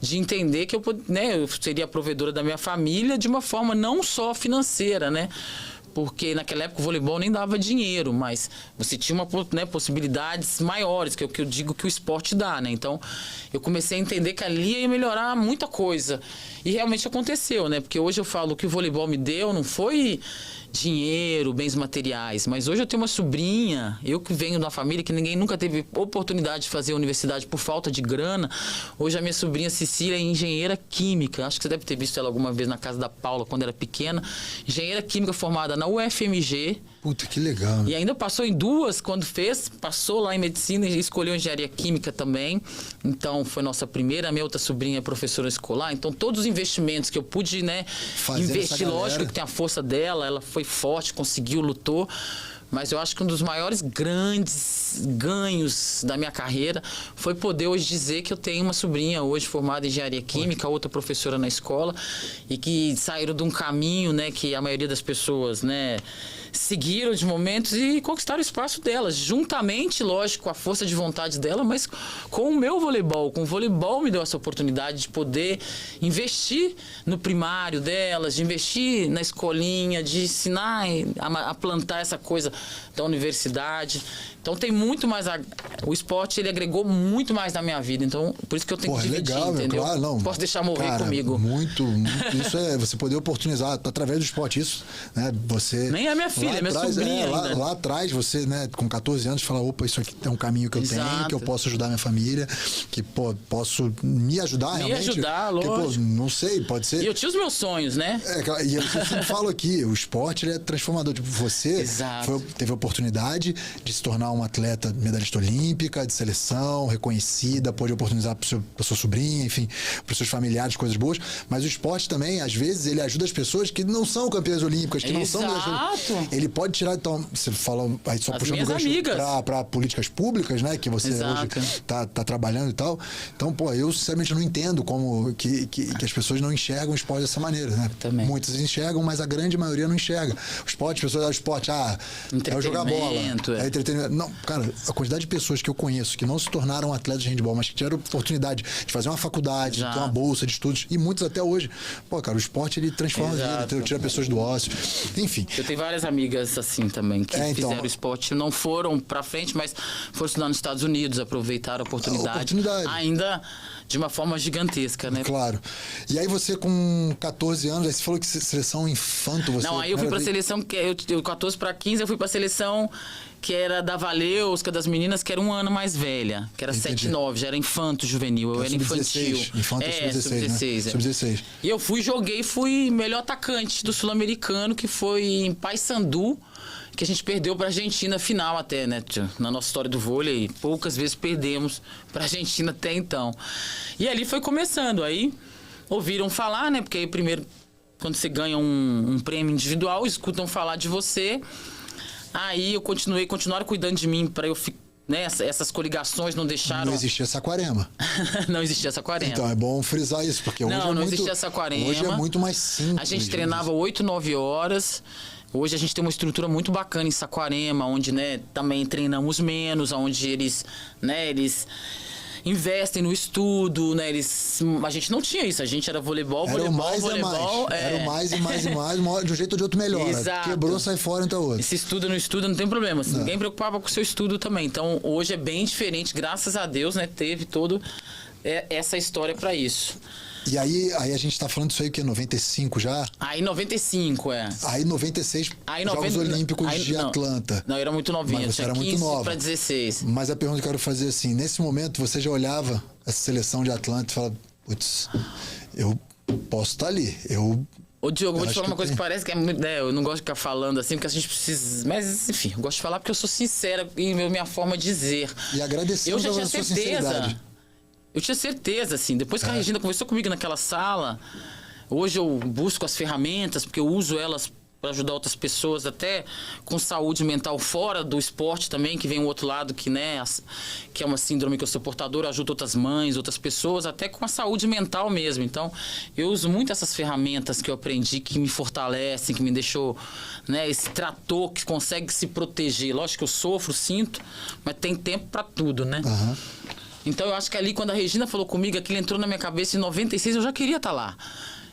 de entender que eu seria a provedora da minha família de uma forma não só financeira, né? Porque naquela época o voleibol nem dava dinheiro, mas você tinha possibilidades maiores, que é o que eu digo que o esporte dá, né? Então, eu comecei a entender que ali ia melhorar muita coisa. E realmente aconteceu, né? Porque hoje eu falo que o voleibol me deu não foi dinheiro, bens materiais, mas hoje eu tenho uma sobrinha, eu que venho de uma família que ninguém nunca teve oportunidade de fazer universidade por falta de grana. Hoje a minha sobrinha Cecília é engenheira química, acho que você deve ter visto ela alguma vez na casa da Paula quando era pequena, engenheira química formada na UFMG. Puta, que legal. E ainda passou em duas, quando passou lá em medicina e escolheu engenharia química também. Então, foi nossa primeira. A minha outra sobrinha é professora escolar. Então, todos os investimentos que eu pude, né, investir, lógico que tem a força dela, ela foi forte, conseguiu, lutou. Mas eu acho que um dos maiores grandes ganhos da minha carreira foi poder hoje dizer que eu tenho uma sobrinha hoje formada em engenharia química, outra professora na escola, e que saíram de um caminho, né, que a maioria das pessoas, né, seguiram de momentos e conquistaram o espaço delas, juntamente, lógico, com a força de vontade dela, mas com o meu voleibol. Com o voleibol me deu essa oportunidade de poder investir no primário delas, de investir na escolinha, de ensinar a plantar essa coisa da universidade. Então tem muito mais... O esporte, ele agregou muito mais na minha vida. Então, por isso que eu tenho que dividir, legal, entendeu? Claro, não. Posso deixar morrer, cara, comigo. Muito. Isso é você poder oportunizar através do esporte. Isso, né? Você... Nem é minha filha, é minha sobrinha ainda. Lá atrás, você, né, com 14 anos, fala, opa, isso aqui é um caminho que eu tenho, que eu posso ajudar minha família, que, posso me ajudar realmente. Me ajudar, lógico. Porque, não sei, pode ser... E eu tinha os meus sonhos, né? E eu sempre falo aqui, o esporte, ele é transformador. Tipo, você teve a oportunidade de se tornar uma atleta medalhista olímpica, de seleção, reconhecida, pôde oportunizar para sua sobrinha, enfim, para os seus familiares, coisas boas. Mas o esporte também, às vezes, ele ajuda as pessoas que não são campeãs olímpicas, que não são... Ele pode tirar, então, você fala, aí só puxando o gancho para políticas públicas, né, que você hoje tá trabalhando e tal. Então, eu sinceramente não entendo como que as pessoas não enxergam o esporte dessa maneira, né? Também. Muitas enxergam, mas a grande maioria não enxerga. O esporte, as pessoas, o esporte, é jogar bola, é entretenimento. Não, cara, a quantidade de pessoas que eu conheço que não se tornaram atletas de handebol, mas que tiveram oportunidade de fazer uma faculdade, de ter uma bolsa de estudos, e muitos até hoje. Cara, o esporte, ele transforma a vida, tira pessoas do ócio. Enfim. Eu tenho várias amigas assim também, que fizeram esporte, não foram pra frente, mas foram estudar nos Estados Unidos, aproveitaram a oportunidade. Ainda de uma forma gigantesca, né? Claro. E aí você com 14 anos, aí você falou que seleção infanto, você... Não, aí eu fui pra seleção, eu 14 para 15, eu fui pra seleção que era da Valeuska, das meninas, que era um ano mais velha, que era 7, 9, já era infanto juvenil, eu era infantil. Infanto sub-16, né? Sub-16. E eu fui melhor atacante do Sul-Americano, que foi em Paysandu, que a gente perdeu pra Argentina final até, né? Na nossa história do vôlei, poucas vezes perdemos pra Argentina até então. E ali foi começando, aí ouviram falar, né? Porque aí primeiro, quando você ganha um prêmio individual, escutam falar de você. Aí eu continuaram cuidando de mim pra eu ficar, né? Essas coligações não deixaram... Não existia Saquarema. Não existia Saquarema. Então é bom frisar isso, porque hoje não existia Saquarema. Hoje é muito mais simples. A gente treinava 8, 9 horas. Hoje a gente tem uma estrutura muito bacana em Saquarema, onde, né, também treinamos menos, onde eles investem no estudo, né? A gente não tinha isso, a gente era voleibol. Era o mais. Era o mais e mais, de um jeito ou de outro melhor. Exato. Quebrou, sai fora, então outro. Se estuda, não estuda, não tem problema. Ninguém preocupava com o seu estudo também. Então, hoje é bem diferente, graças a Deus, né? Teve toda essa história para isso. E aí a gente tá falando disso aí, o quê? 95 já? Aí 95, Aí 96, Jogos Olímpicos de Atlanta. Não, eu era muito novinha, mas você era 15 muito nova. para 16. Mas a pergunta que eu quero fazer é assim, nesse momento você já olhava essa seleção de Atlanta e falava, putz, eu posso estar ali, Ô, Diogo, vou te falar uma coisa tenho. que parece que é muito... eu não gosto de ficar falando assim, porque a gente precisa... Mas, enfim, eu gosto de falar porque eu sou sincera em minha forma de dizer. E agradecemos a sua sinceridade. Eu tinha certeza, assim, depois que a Regina conversou comigo naquela sala, hoje eu busco as ferramentas, porque eu uso elas para ajudar outras pessoas, até com saúde mental fora do esporte também, que vem o outro lado, que, né, que é uma síndrome que eu sou portador, ajuda outras mães, outras pessoas, até com a saúde mental mesmo. Então, eu uso muito essas ferramentas que eu aprendi, que me fortalecem, que me deixou, né, esse trator que consegue se proteger. Lógico que eu sofro, sinto, mas tem tempo para tudo, né? Uhum. Então eu acho que ali, quando a Regina falou comigo, aquilo entrou na minha cabeça em 96, eu já queria estar lá.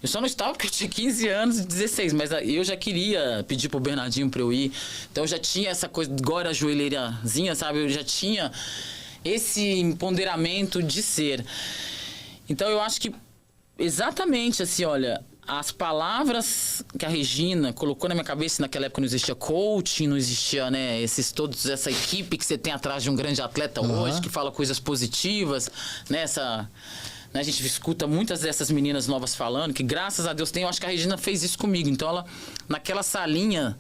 Eu só não estava porque eu tinha 15 anos e 16, mas eu já queria pedir pro Bernardinho para eu ir. Então eu já tinha essa coisa, agora a joelheirazinha, sabe? Eu já tinha esse empoderamento de ser. Então eu acho que exatamente assim, olha, as palavras que a Regina colocou na minha cabeça, naquela época não existia coaching, não existia, né, essa equipe que você tem atrás de um grande atleta hoje, que fala coisas positivas, né, a gente escuta muitas dessas meninas novas falando, que graças a Deus tem, eu acho que a Regina fez isso comigo. Então ela, naquela salinha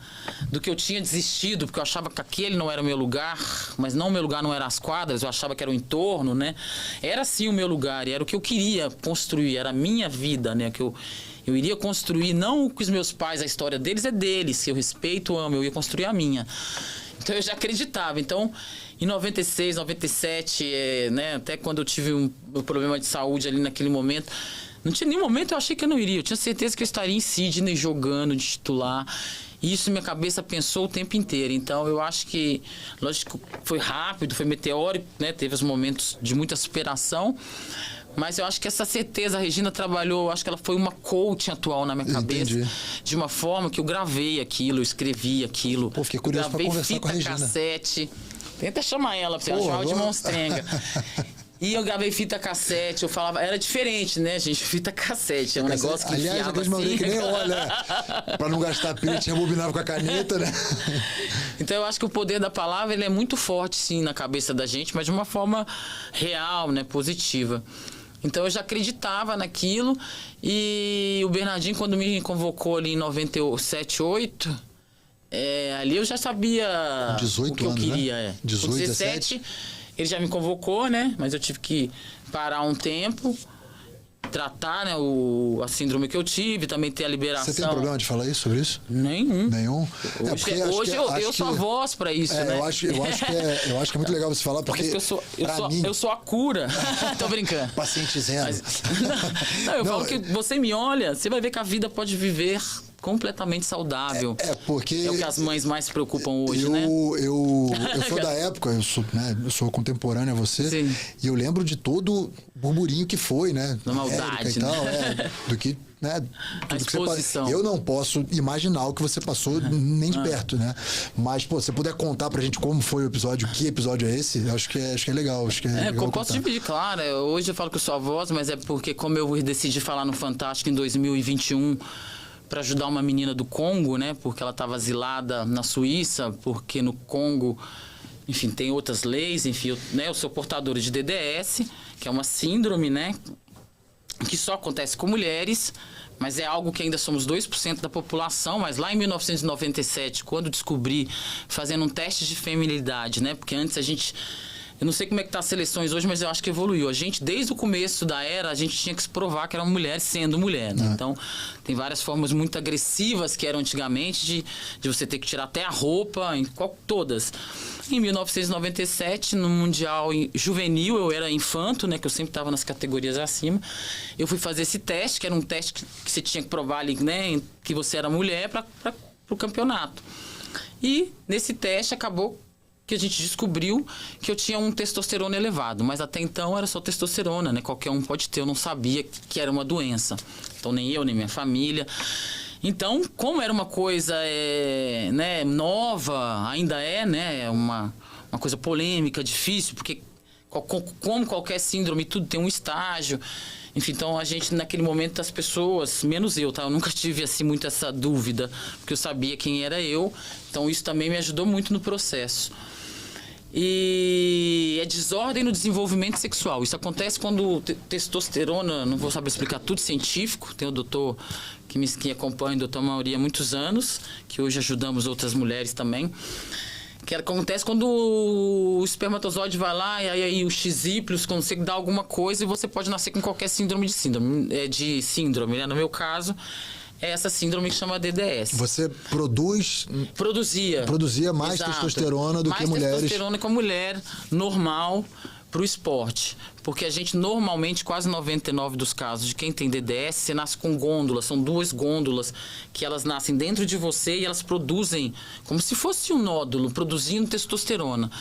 do que eu tinha desistido, porque eu achava que aquele não era o meu lugar, mas não o meu lugar não era as quadras, eu achava que era o entorno, né, era sim o meu lugar, e era o que eu queria construir, era a minha vida, né, que eu iria construir, não com os meus pais, a história deles é deles, que eu respeito, amo, eu ia construir a minha. Então eu já acreditava. Então, em 96, 97, né, até quando eu tive um problema de saúde ali naquele momento, não tinha nenhum momento eu achei que eu não iria. Eu tinha certeza que eu estaria em Sydney jogando de titular. E isso minha cabeça pensou o tempo inteiro. Então eu acho que, lógico, foi rápido, foi meteórico, né, teve os momentos de muita superação. Mas eu acho que essa certeza, a Regina trabalhou, acho que ela foi uma coach atual na minha cabeça. Entendi. De uma forma que eu gravei aquilo, eu escrevi aquilo. Pô, fiquei curioso pra conversar com a Regina. Cassete. Tenta chamar ela pra você, chamava de monstrenga. E eu gravei fita cassete, eu falava, era diferente, né, gente? Fita cassete, é um negócio que aliás, enfiava aquele assim. que nem olha, pra não gastar pilha, tinha rebobinava com a caneta, né? Então eu acho que o poder da palavra, ele é muito forte, sim, na cabeça da gente, mas de uma forma real, né, positiva. Então eu já acreditava naquilo, e o Bernardinho, quando me convocou ali em 97, 8, ali eu já sabia 18 o que eu anos, queria. né? Com 18, 17, ele já me convocou, né? Mas eu tive que parar um tempo, tratar, né, a síndrome que eu tive, também ter a liberação. Você tem problema de falar isso, sobre isso? Nenhum. Hoje eu sou a voz pra isso, né? Eu acho que é muito legal você falar, porque eu sou a cura. Tô brincando. Paciente zero. Não, eu falo que você me olha, você vai ver que a vida pode viver completamente saudável. Porque... É o que as mães mais se preocupam hoje, né? Eu sou da época, eu sou contemporâneo a você, Sim. e eu lembro de todo o burburinho que foi, né? Da maldade, e tal, né? do que... Né, A exposição. Eu não posso imaginar o que você passou nem de perto, né? Mas, pô, se você puder contar pra gente como foi o episódio, que episódio é esse, eu acho que é legal. Acho que é legal eu posso dividir, claro. Hoje eu falo que eu sou a voz, mas é porque como eu decidi falar no Fantástico em 2021 para ajudar uma menina do Congo, né? Porque ela estava asilada na Suíça, porque no Congo, enfim, tem outras leis, enfim, eu sou portadora de DDS, que é uma síndrome, né? Que só acontece com mulheres, mas é algo que ainda somos 2% da população, mas lá em 1997, quando descobri, fazendo um teste de feminilidade, né? Porque antes a gente... Eu não sei como é que tá as seleções hoje, mas eu acho que evoluiu. A gente, desde o começo da era, a gente tinha que se provar que era uma mulher sendo mulher, né? Então, tem várias formas muito agressivas que eram antigamente de você ter que tirar até a roupa, todas. Em 1997, no Mundial Juvenil, eu era infanto, né? Que eu sempre estava nas categorias acima. Eu fui fazer esse teste, que era um teste que você tinha que provar ali, né? Que você era mulher para o campeonato. E nesse teste acabou que a gente descobriu que eu tinha um testosterona elevado, mas até então era só testosterona, né? Qualquer um pode ter, eu não sabia que era uma doença. Então nem eu, nem minha família. Então, como era uma coisa né, nova, ainda é, né? Uma coisa polêmica, difícil, porque como qualquer síndrome, tudo tem um estágio. Enfim, então a gente, naquele momento, as pessoas, menos eu, tá? Eu nunca tive, assim, muito essa dúvida, porque eu sabia quem era eu. Então isso também me ajudou muito no processo. E é desordem no desenvolvimento sexual. Isso acontece quando testosterona, não vou saber explicar tudo científico, tem o doutor que acompanha, o doutor Mauri, há muitos anos, que hoje ajudamos outras mulheres também, que acontece quando o espermatozoide vai lá e aí o XY consegue dar alguma coisa e você pode nascer com qualquer síndrome, né? No meu caso, é essa síndrome que chama DDS. Você produzia mais Exato. Testosterona do que mulheres. Mais testosterona que a mulher normal para o esporte. Porque a gente normalmente, quase 99% dos casos de quem tem DDS, você nasce com gôndolas. São 2 gôndolas que elas nascem dentro de você e elas produzem, como se fosse um nódulo, produzindo testosterona.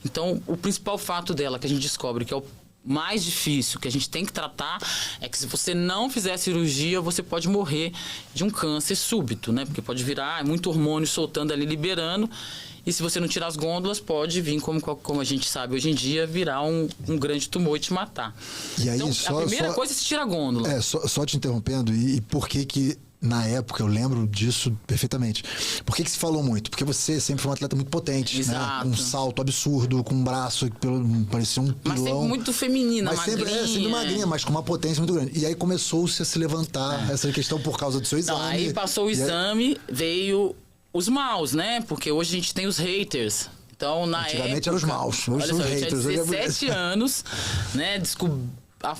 Então, o principal fato dela que a gente descobre que é o mais difícil, que a gente tem que tratar, é que se você não fizer a cirurgia, você pode morrer de um câncer súbito, né? Porque pode virar muito hormônio soltando ali, liberando. E se você não tirar as gôndolas, pode vir, como a gente sabe hoje em dia, virar um grande tumor e te matar. E aí, então, a primeira coisa é se tira a gôndola. Só te interrompendo, e por que na época, eu lembro disso perfeitamente. Por que se falou muito? Porque você sempre foi um atleta muito potente, Exato. né? Um salto absurdo, com um braço que parecia um pilão. Mas sempre muito feminina, mas magrinha. sempre magrinha, mas com uma potência muito grande. E aí começou-se a se levantar essa questão por causa do seu exame. Então, aí passou o exame, veio os maus, né? Porque hoje a gente tem os haters. Então, Antigamente eram os maus, hoje são os haters. Eu tinha 17 anos, né?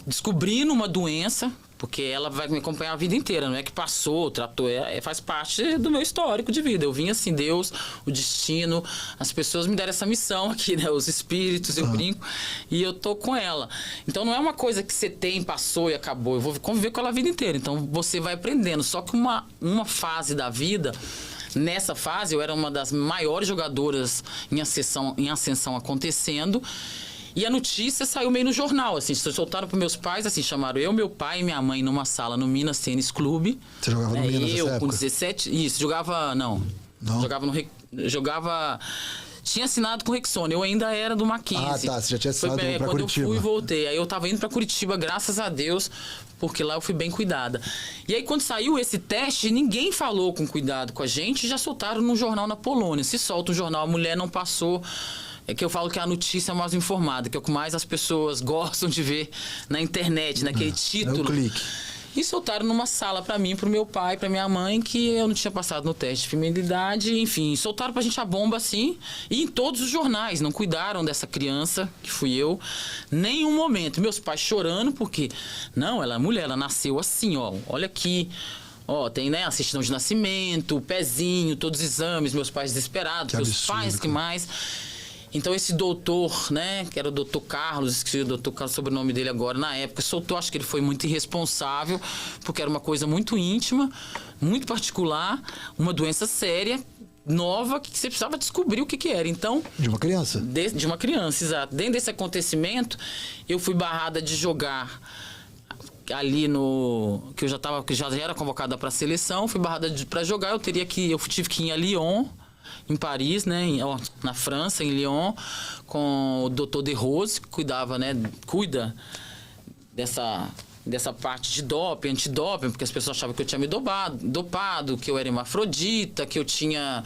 Descobrindo uma doença, porque ela vai me acompanhar a vida inteira, não é que passou, tratou, faz parte do meu histórico de vida. Eu vim assim, Deus, o destino, as pessoas me deram essa missão aqui, né? Os espíritos, eu brinco, e eu tô com ela. Então não é uma coisa que você tem, passou e acabou. Eu vou conviver com ela a vida inteira. Então você vai aprendendo. Só que uma fase da vida, nessa fase, eu era uma das maiores jogadoras em ascensão acontecendo. E a notícia saiu meio no jornal, assim, soltaram para meus pais, assim, chamaram eu, meu pai e minha mãe numa sala no Minas Tênis Clube. Você jogava no Minas nessa época? Com 17, isso, jogava, não. Jogava, tinha assinado com o Rexona, eu ainda era do Mackenzie. Ah, tá, você já tinha assinado para Curitiba. Quando eu fui e voltei, aí eu tava indo para Curitiba, graças a Deus, porque lá eu fui bem cuidada. E aí quando saiu esse teste, ninguém falou com cuidado com a gente, já soltaram no jornal na Polônia. Se solta o jornal, a mulher não passou. É que eu falo que a notícia é mais informada, que é o que mais as pessoas gostam de ver na internet, naquele título. É o clique. E soltaram numa sala pra mim, pro meu pai, pra minha mãe, que eu não tinha passado no teste de feminilidade, enfim. Soltaram pra gente a bomba assim, e em todos os jornais. Não cuidaram dessa criança, que fui eu, nenhum momento. Meus pais chorando, porque, não, ela é mulher, ela nasceu assim, ó, olha aqui. Ó, tem, né, a certidão de nascimento, o pezinho, todos os exames, meus pais desesperados, meus pais que mais... Então esse doutor, né, que era o doutor Carlos, esqueci o doutor Carlos, sobrenome dele agora, na época, soltou, acho que ele foi muito irresponsável, porque era uma coisa muito íntima, muito particular, uma doença séria, nova, que você precisava descobrir o que era. Então... De uma criança? De uma criança, exato. Dentro desse acontecimento, eu fui barrada de jogar ali no... que eu já era convocada para a seleção, fui barrada para jogar, eu tive que ir a Lyon, em Paris, né, na França, em Lyon, com o Dr. De Rose, que cuida dessa parte de doping, antidoping, porque as pessoas achavam que eu tinha me dopado, que eu era hermafrodita, que eu tinha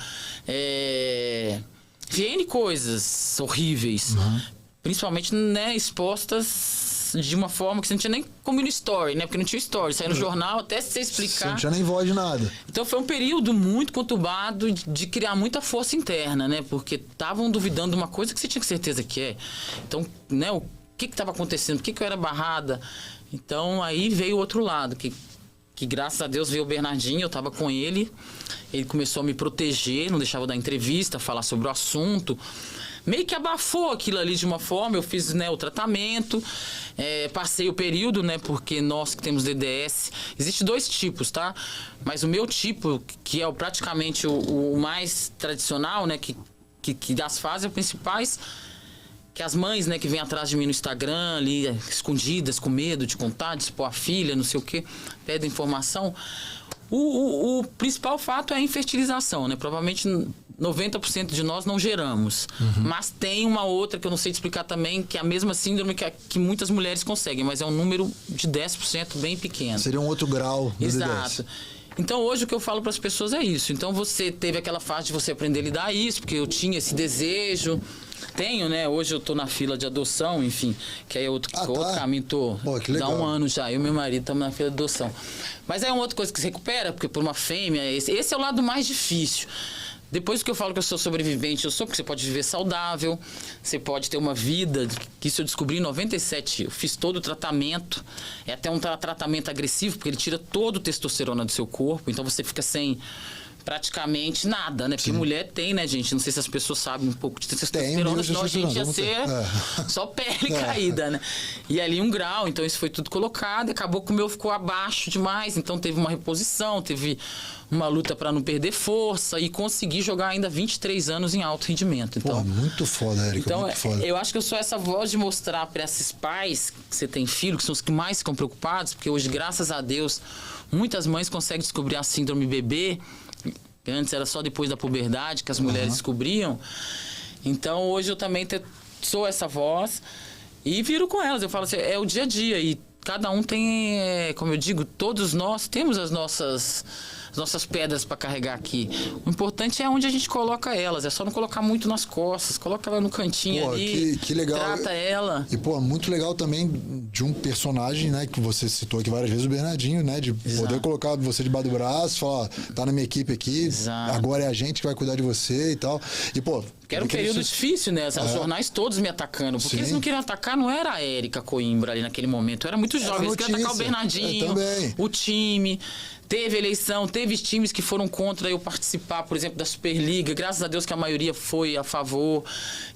N coisas horríveis. Uhum. Principalmente, né, expostas de uma forma que você não tinha nem como ir no story, né? Porque não tinha story. Saiu no jornal até você explicar. Você não tinha nem voz de nada. Então foi um período muito conturbado de criar muita força interna, né? Porque estavam duvidando de uma coisa que você tinha certeza que é. Então, né, o que estava acontecendo? Por que eu era barrada? Então aí veio o outro lado, que graças a Deus veio o Bernardinho, eu estava com ele. Ele começou a me proteger, não deixava eu dar entrevista, falar sobre o assunto. Meio que abafou aquilo ali de uma forma, eu fiz, né, o tratamento, passei o período, né, porque nós que temos DDS, existe 2 tipos, tá? Mas o meu tipo, que é praticamente o mais tradicional, né, que das fases principais, que as mães, né, que vêm atrás de mim no Instagram, ali, escondidas, com medo de contar, de expor a filha, não sei o quê, pedem informação. O principal fato é a infertilização, né? Provavelmente 90% de nós não geramos. Uhum. Mas tem uma outra que eu não sei te explicar também, que é a mesma síndrome que muitas mulheres conseguem, mas é um número de 10% bem pequeno. Seria um outro grau do Exato. DDS. Então, hoje, o que eu falo para as pessoas é isso. Então, você teve aquela fase de você aprender a lidar a isso, porque eu tinha esse desejo. Tenho, né? Hoje eu tô na fila de adoção, enfim, que aí é outro caminho. Pô, que legal. Dá 1 ano já. Eu e meu marido estamos na fila de adoção. Mas é uma outra coisa que se recupera, porque por uma fêmea, esse é o lado mais difícil. Depois que eu falo que eu sou sobrevivente, eu sou, porque você pode viver saudável, você pode ter uma vida, que isso eu descobri em 97, eu fiz todo o tratamento, é até um tratamento agressivo, porque ele tira todo o testosterona do seu corpo, então você fica sem praticamente nada, né? Porque mulher tem, né, gente? Não sei se as pessoas sabem um pouco de testosterona, senão a gente ia ser só pele caída, né? E ali 1 grau, então isso foi tudo colocado, acabou que o meu ficou abaixo demais, então teve uma reposição, teve uma luta para não perder força e conseguir jogar ainda 23 anos em alto rendimento. Então, muito foda, Érica, então, muito foda. Eu acho que eu sou essa voz de mostrar para esses pais que você tem filho, que são os que mais ficam preocupados, porque hoje, graças a Deus, muitas mães conseguem descobrir a síndrome bebê. Antes era só depois da puberdade que as mulheres descobriam. Então, hoje eu também sou essa voz e viro com elas. Eu falo assim, é o dia a dia e cada um tem, como eu digo, todos nós temos as nossas pedras para carregar aqui. O importante é onde a gente coloca elas. É só não colocar muito nas costas. Coloca ela no cantinho ali. Que legal. Trata ela. E, muito legal também de um personagem, né, que você citou aqui várias vezes, o Bernardinho, né? De poder colocar você debaixo do braço, falar, tá na minha equipe aqui, Exato. Agora é a gente que vai cuidar de você e tal. E, que era um período difícil, né? Os jornais todos me atacando. Porque eles não queriam atacar, não era a Érica Coimbra ali naquele momento. Eu era muito jovem. Eles queriam atacar o Bernardinho, o time. Teve eleição, teve times que foram contra eu participar, por exemplo, da Superliga. Graças a Deus que a maioria foi a favor.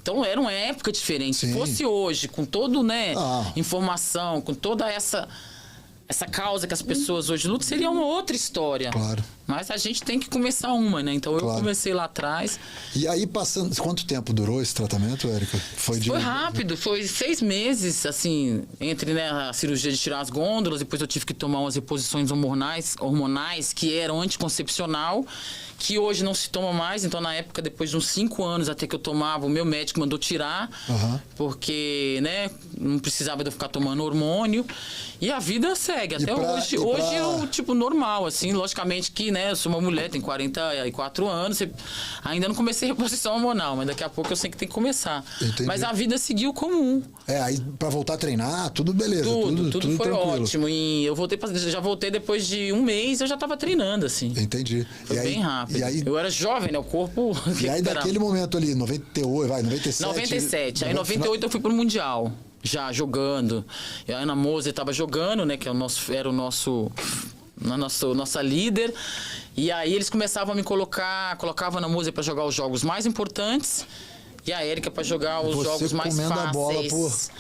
Então era uma época diferente. Se fosse hoje, com todo, né, informação, com toda essa causa que as pessoas hoje lutam, seria uma outra história. Claro. Mas a gente tem que começar uma, né? Então eu comecei lá atrás. E aí, quanto tempo durou esse tratamento, Érica? Foi rápido, foi 6 meses, assim, entre, né, a cirurgia de tirar as gôndolas, depois eu tive que tomar umas reposições hormonais que eram anticoncepcional, que hoje não se toma mais. Então, na época, depois de uns 5 anos até que eu tomava, o meu médico mandou tirar, porque, né, não precisava de eu ficar tomando hormônio. E a vida segue. Até hoje eu, tipo, normal, assim, logicamente que, né, eu sou uma mulher, tenho 44 anos, ainda não comecei a reposição hormonal, mas daqui a pouco eu sei que tem que começar. Entendi. Mas a vida seguiu comum. Aí pra voltar a treinar, tudo beleza. Tudo foi tranquilo. ótimo. E eu já voltei depois de 1 mês, eu já tava treinando, assim. Entendi. Foi bem rápido. Eu era jovem, né? O corpo... E aí, daquele momento ali, 97... 97. Aí, em 98, eu fui pro Mundial. Já jogando. E a Ana Moser estava jogando, né? Que era nossa líder. E aí eles começavam a me colocavam a Ana Moser para jogar os jogos mais importantes e a Érica para jogar os Você jogos mais comendo a bola fáceis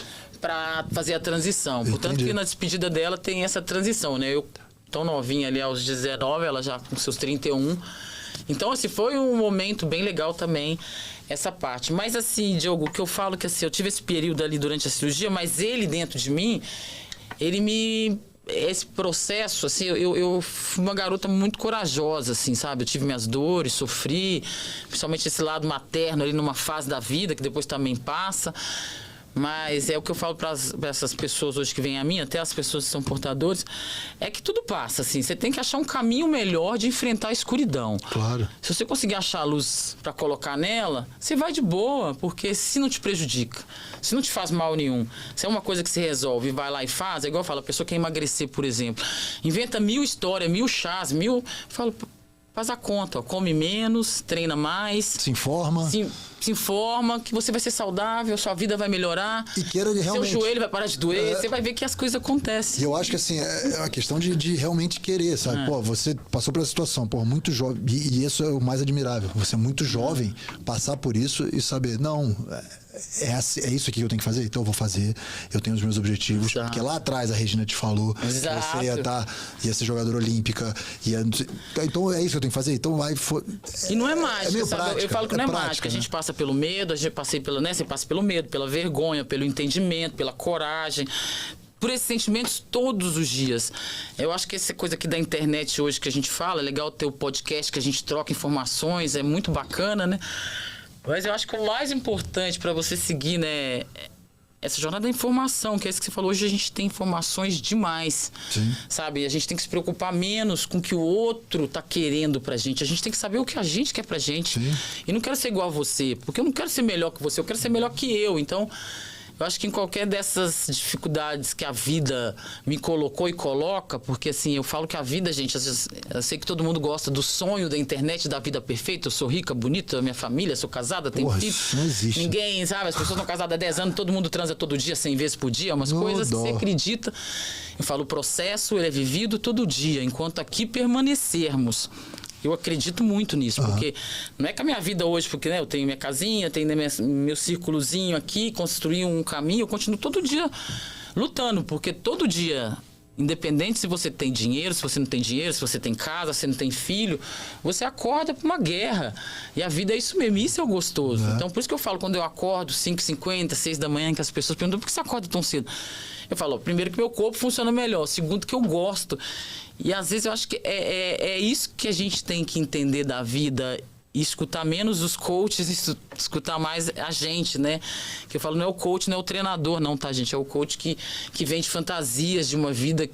para fazer a transição. Portanto, Entendi. que na despedida dela tem essa transição, né? Eu tão novinha ali aos 19, ela já com seus 31. Então, assim, foi um momento bem legal também, essa parte. Mas, assim, Diogo, o que eu falo que, assim, eu tive esse período ali durante a cirurgia, mas ele dentro de mim, esse processo, assim, eu fui uma garota muito corajosa, assim, sabe? Eu tive minhas dores, sofri, principalmente esse lado materno ali numa fase da vida, que depois também passa. Mas é o que eu falo para essas pessoas hoje que vêm a mim, até as pessoas que são portadores, é que tudo passa, assim. Você tem que achar um caminho melhor de enfrentar a escuridão. Claro. Se você conseguir achar a luz para colocar nela, você vai de boa, porque se não te prejudica, se não te faz mal nenhum, se é uma coisa que você resolve e vai lá e faz, é igual eu falo, a pessoa quer emagrecer, por exemplo, inventa 1000 histórias, 1000 chás, 1000... Eu falo, faz a conta, ó, come menos, treina mais. Se informa. Se informa que você vai ser saudável, sua vida vai melhorar. E queira realmente. Seu joelho vai parar de doer, você vai ver que as coisas acontecem. E eu acho que, assim, é uma questão de realmente querer, sabe? Pô, você passou pela situação, pô, muito jovem. E isso é o mais admirável. Você é muito jovem, passar por isso e saber, não, é isso aqui que eu tenho que fazer, então eu vou fazer. Eu tenho os meus objetivos. Exato. Porque lá atrás a Regina te falou Exato. que você ia ser jogadora olímpica. Então é isso que eu tenho que fazer. Então vai. E não é mágica, meio sabe? prática, Eu falo que não é prática, mágica. A gente né? passa pelo medo, você passa pelo medo, pela vergonha, pelo entendimento, pela coragem. Por esses sentimentos todos os dias. Eu acho que essa coisa aqui da internet hoje que a gente fala, é legal ter o podcast que a gente troca informações, é muito bacana, né? Mas eu acho que o mais importante para você seguir, né, essa jornada da informação, que é isso que você falou. Hoje a gente tem informações demais, Sim. sabe? A gente tem que se preocupar menos com o que o outro tá querendo pra gente. A gente tem que saber o que a gente quer pra gente. Sim. E não quero ser igual a você, porque eu não quero ser melhor que você, eu quero ser melhor que eu. Então, eu acho que em qualquer dessas dificuldades que a vida me colocou e coloca, porque assim, eu falo que a vida, gente, às vezes, eu sei que todo mundo gosta do sonho da internet, da vida perfeita. Eu sou rica, bonita, minha família, sou casada, tenho filho. Isso não existe. Ninguém, sabe? As pessoas estão casadas há 10 anos, todo mundo transa todo dia, 100 vezes por dia, umas coisas que dó. você acredita. Eu falo, o processo, ele é vivido todo dia, enquanto aqui permanecermos. Eu acredito muito nisso, porque não é que a minha vida hoje, porque, né, eu tenho minha casinha, tenho meu círculozinho aqui, construí um caminho, eu continuo todo dia lutando, porque todo dia, independente se você tem dinheiro, se você não tem dinheiro, se você tem casa, se não tem filho, você acorda para uma guerra. E a vida é isso mesmo, isso é o gostoso. Então, por isso que eu falo, quando eu acordo 5h50, 6 da manhã, que as pessoas perguntam, por que você acorda tão cedo? Eu falo, primeiro que meu corpo funciona melhor, segundo que eu gosto. E às vezes eu acho que é isso que a gente tem que entender da vida e escutar menos os coaches e escutar mais a gente, né? Que eu falo, não é o coach, não é o treinador, não, tá, gente? É o coach que vende fantasias de uma vida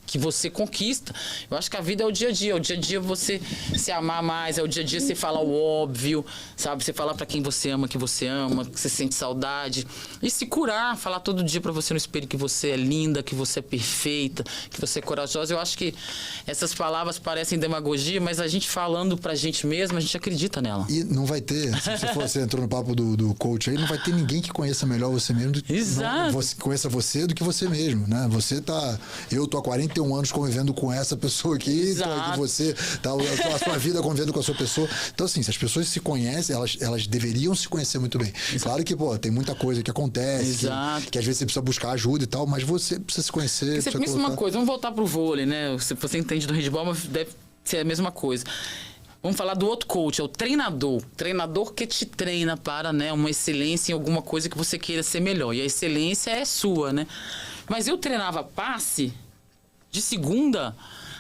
que você conquista. Eu acho que a vida é o dia a dia você se amar mais, é o dia a dia você falar o óbvio, sabe? Você falar pra quem você ama, que você sente saudade. E se curar, falar todo dia pra você no espelho que você é linda, que você é perfeita, que você é corajosa. Eu acho que essas palavras parecem demagogia, mas a gente falando pra gente mesmo, a gente acredita nela. E não vai ter, se você entrou no papo do coach aí, não vai ter ninguém que conheça melhor você mesmo do que Exato. conheça você do que você mesmo, né? Eu tô há 41 anos convivendo com essa pessoa aqui, Exato. tô aqui você, tá a sua vida convivendo com a sua pessoa. Então, assim, se as pessoas se conhecem, elas deveriam se conhecer muito bem. Claro que, pô, tem muita coisa que acontece, que às vezes você precisa buscar ajuda e tal, mas você precisa se conhecer. Você pensa uma coisa, vamos voltar pro vôlei, né? Você entende do handball, mas deve ser a mesma coisa. Vamos falar do outro coach, é o treinador. Treinador que te treina para, né, uma excelência em alguma coisa que você queira ser melhor. E a excelência é sua, né? Mas eu treinava passe de segunda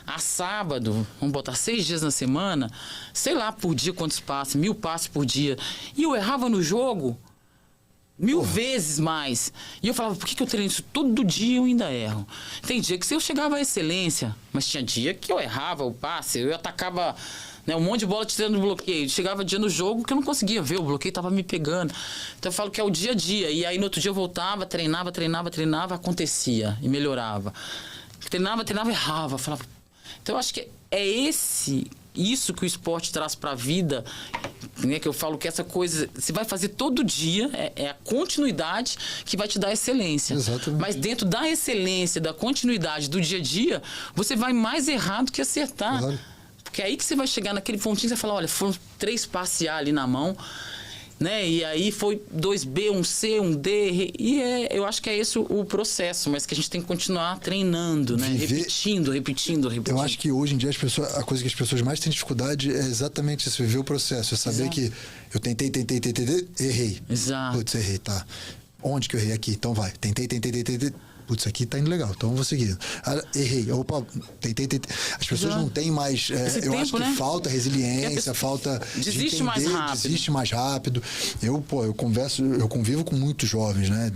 a sábado, vamos botar 6 dias na semana, sei lá por dia quantos passes, 1000 passes por dia. E eu errava no jogo 1000 vezes mais. E eu falava, por que eu treino isso todo dia e eu ainda erro? Tem dia que eu chegava à excelência, mas tinha dia que eu errava o passe, eu atacava, né, um monte de bola tirando bloqueio. Chegava dia no jogo que eu não conseguia ver, o bloqueio tava me pegando. Então eu falo que é o dia a dia. E aí no outro dia eu voltava, treinava, acontecia e melhorava. Treinava, errava, falava. Então eu acho que é isso que o esporte traz para a vida, né? Que eu falo que essa coisa você vai fazer todo dia, é a continuidade que vai te dar excelência. Exatamente. Mas dentro da excelência, da continuidade do dia a dia, você vai mais errar do que acertar. Claro. Porque é aí que você vai chegar naquele pontinho e você vai falar, olha, foram 3 passes ali na mão. né? E aí foi 2B, 1C, 1D, eu acho que é esse o processo, mas que a gente tem que continuar treinando, né? Repetindo. Eu acho que hoje em dia a coisa que as pessoas mais têm dificuldade é exatamente isso, viver o processo, é saber que eu tentei, errei. Exato. Putz, errei, tá. Onde que eu errei? Aqui, então vai. Tentei. Putz, aqui tá indo legal, então eu vou seguir. Errei, opa, tentei. As pessoas não têm mais. Eu acho que falta resiliência, falta. Desiste mais rápido. Desiste mais rápido. Eu convivo com muitos jovens, né?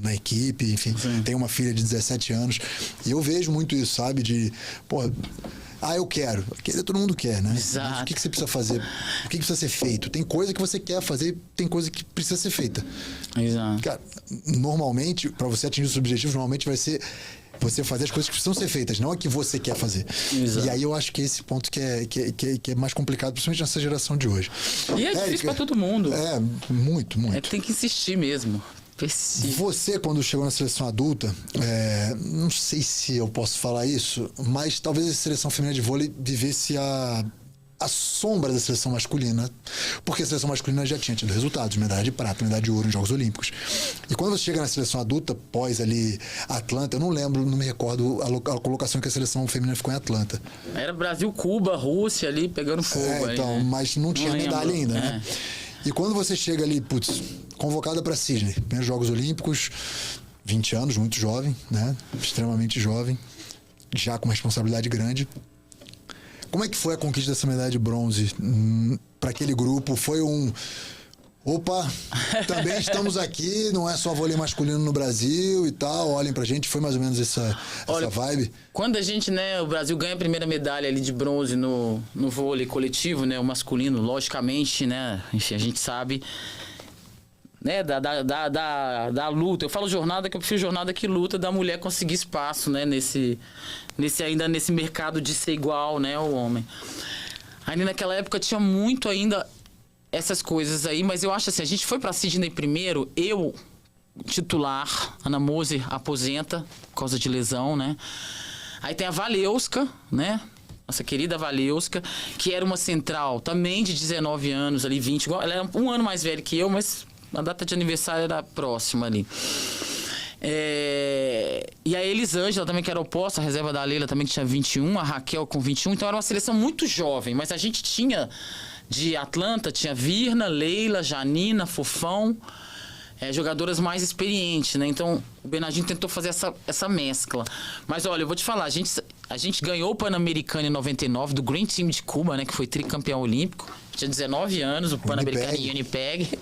Na equipe, enfim. Tenho uma filha de 17 anos. E eu vejo muito isso, sabe? Eu quero. Querer todo mundo quer, né? Exato. Mas o que você precisa fazer? O que precisa ser feito? Tem coisa que você quer fazer, tem coisa que precisa ser feita. Exato. Cara, normalmente, para você atingir os objetivos, normalmente vai ser você fazer as coisas que precisam ser feitas, não a que você quer fazer. Exato. E aí eu acho que esse ponto que é mais complicado, principalmente nessa geração de hoje. E é difícil para todo mundo. Muito. Tem que insistir mesmo. Você, quando chegou na seleção adulta, não sei se eu posso falar isso, mas talvez a seleção feminina de vôlei vivesse a sombra da seleção masculina, porque a seleção masculina já tinha tido resultados, medalha de prata, medalha de ouro nos Jogos Olímpicos. E quando você chega na seleção adulta, pós ali Atlanta, eu não me recordo a colocação que a seleção feminina ficou em Atlanta. Era Brasil, Cuba, Rússia ali pegando fogo. Então, né? Mas não tinha medalha ainda, né? E quando você chega ali, convocada para Sydney, primeiros Jogos Olímpicos, 20 anos, muito jovem, né? Extremamente jovem, já com uma responsabilidade grande. Como é que foi a conquista dessa medalha de bronze para aquele grupo? Foi opa, também estamos aqui, não é só vôlei masculino no Brasil e tal, olhem pra gente, foi mais ou menos essa vibe? Quando a gente, né, o Brasil ganha a primeira medalha ali de bronze no vôlei coletivo, né, o masculino, logicamente, né, enfim, a gente sabe, né, da luta, eu falo jornada que eu prefiro jornada que luta da mulher conseguir espaço, né, ainda nesse mercado de ser igual, né, ao homem. Aí naquela época tinha muito ainda essas coisas aí, mas eu acho assim, a gente foi pra Sydney primeiro, titular, Ana Moser aposenta por causa de lesão, né? Aí tem a Valeuska, né? Nossa querida Valeuska, que era uma central também de 19 anos, ali 20, igual, ela era um ano mais velha que eu, mas a data de aniversário era próxima ali. E a Elisângela também, que era oposta, a reserva da Leila também que tinha 21, a Raquel com 21, então era uma seleção muito jovem, mas a gente tinha de Atlanta, tinha Virna, Leila, Janina, Fofão, jogadoras mais experientes, né? Então, o Bernardinho tentou fazer essa mescla. Mas, olha, eu vou te falar, a gente ganhou o Pan-Americano em 99, do Green Team de Cuba, né? Que foi tricampeão olímpico. Tinha 19 anos, o Pan-Americano em Winnipeg.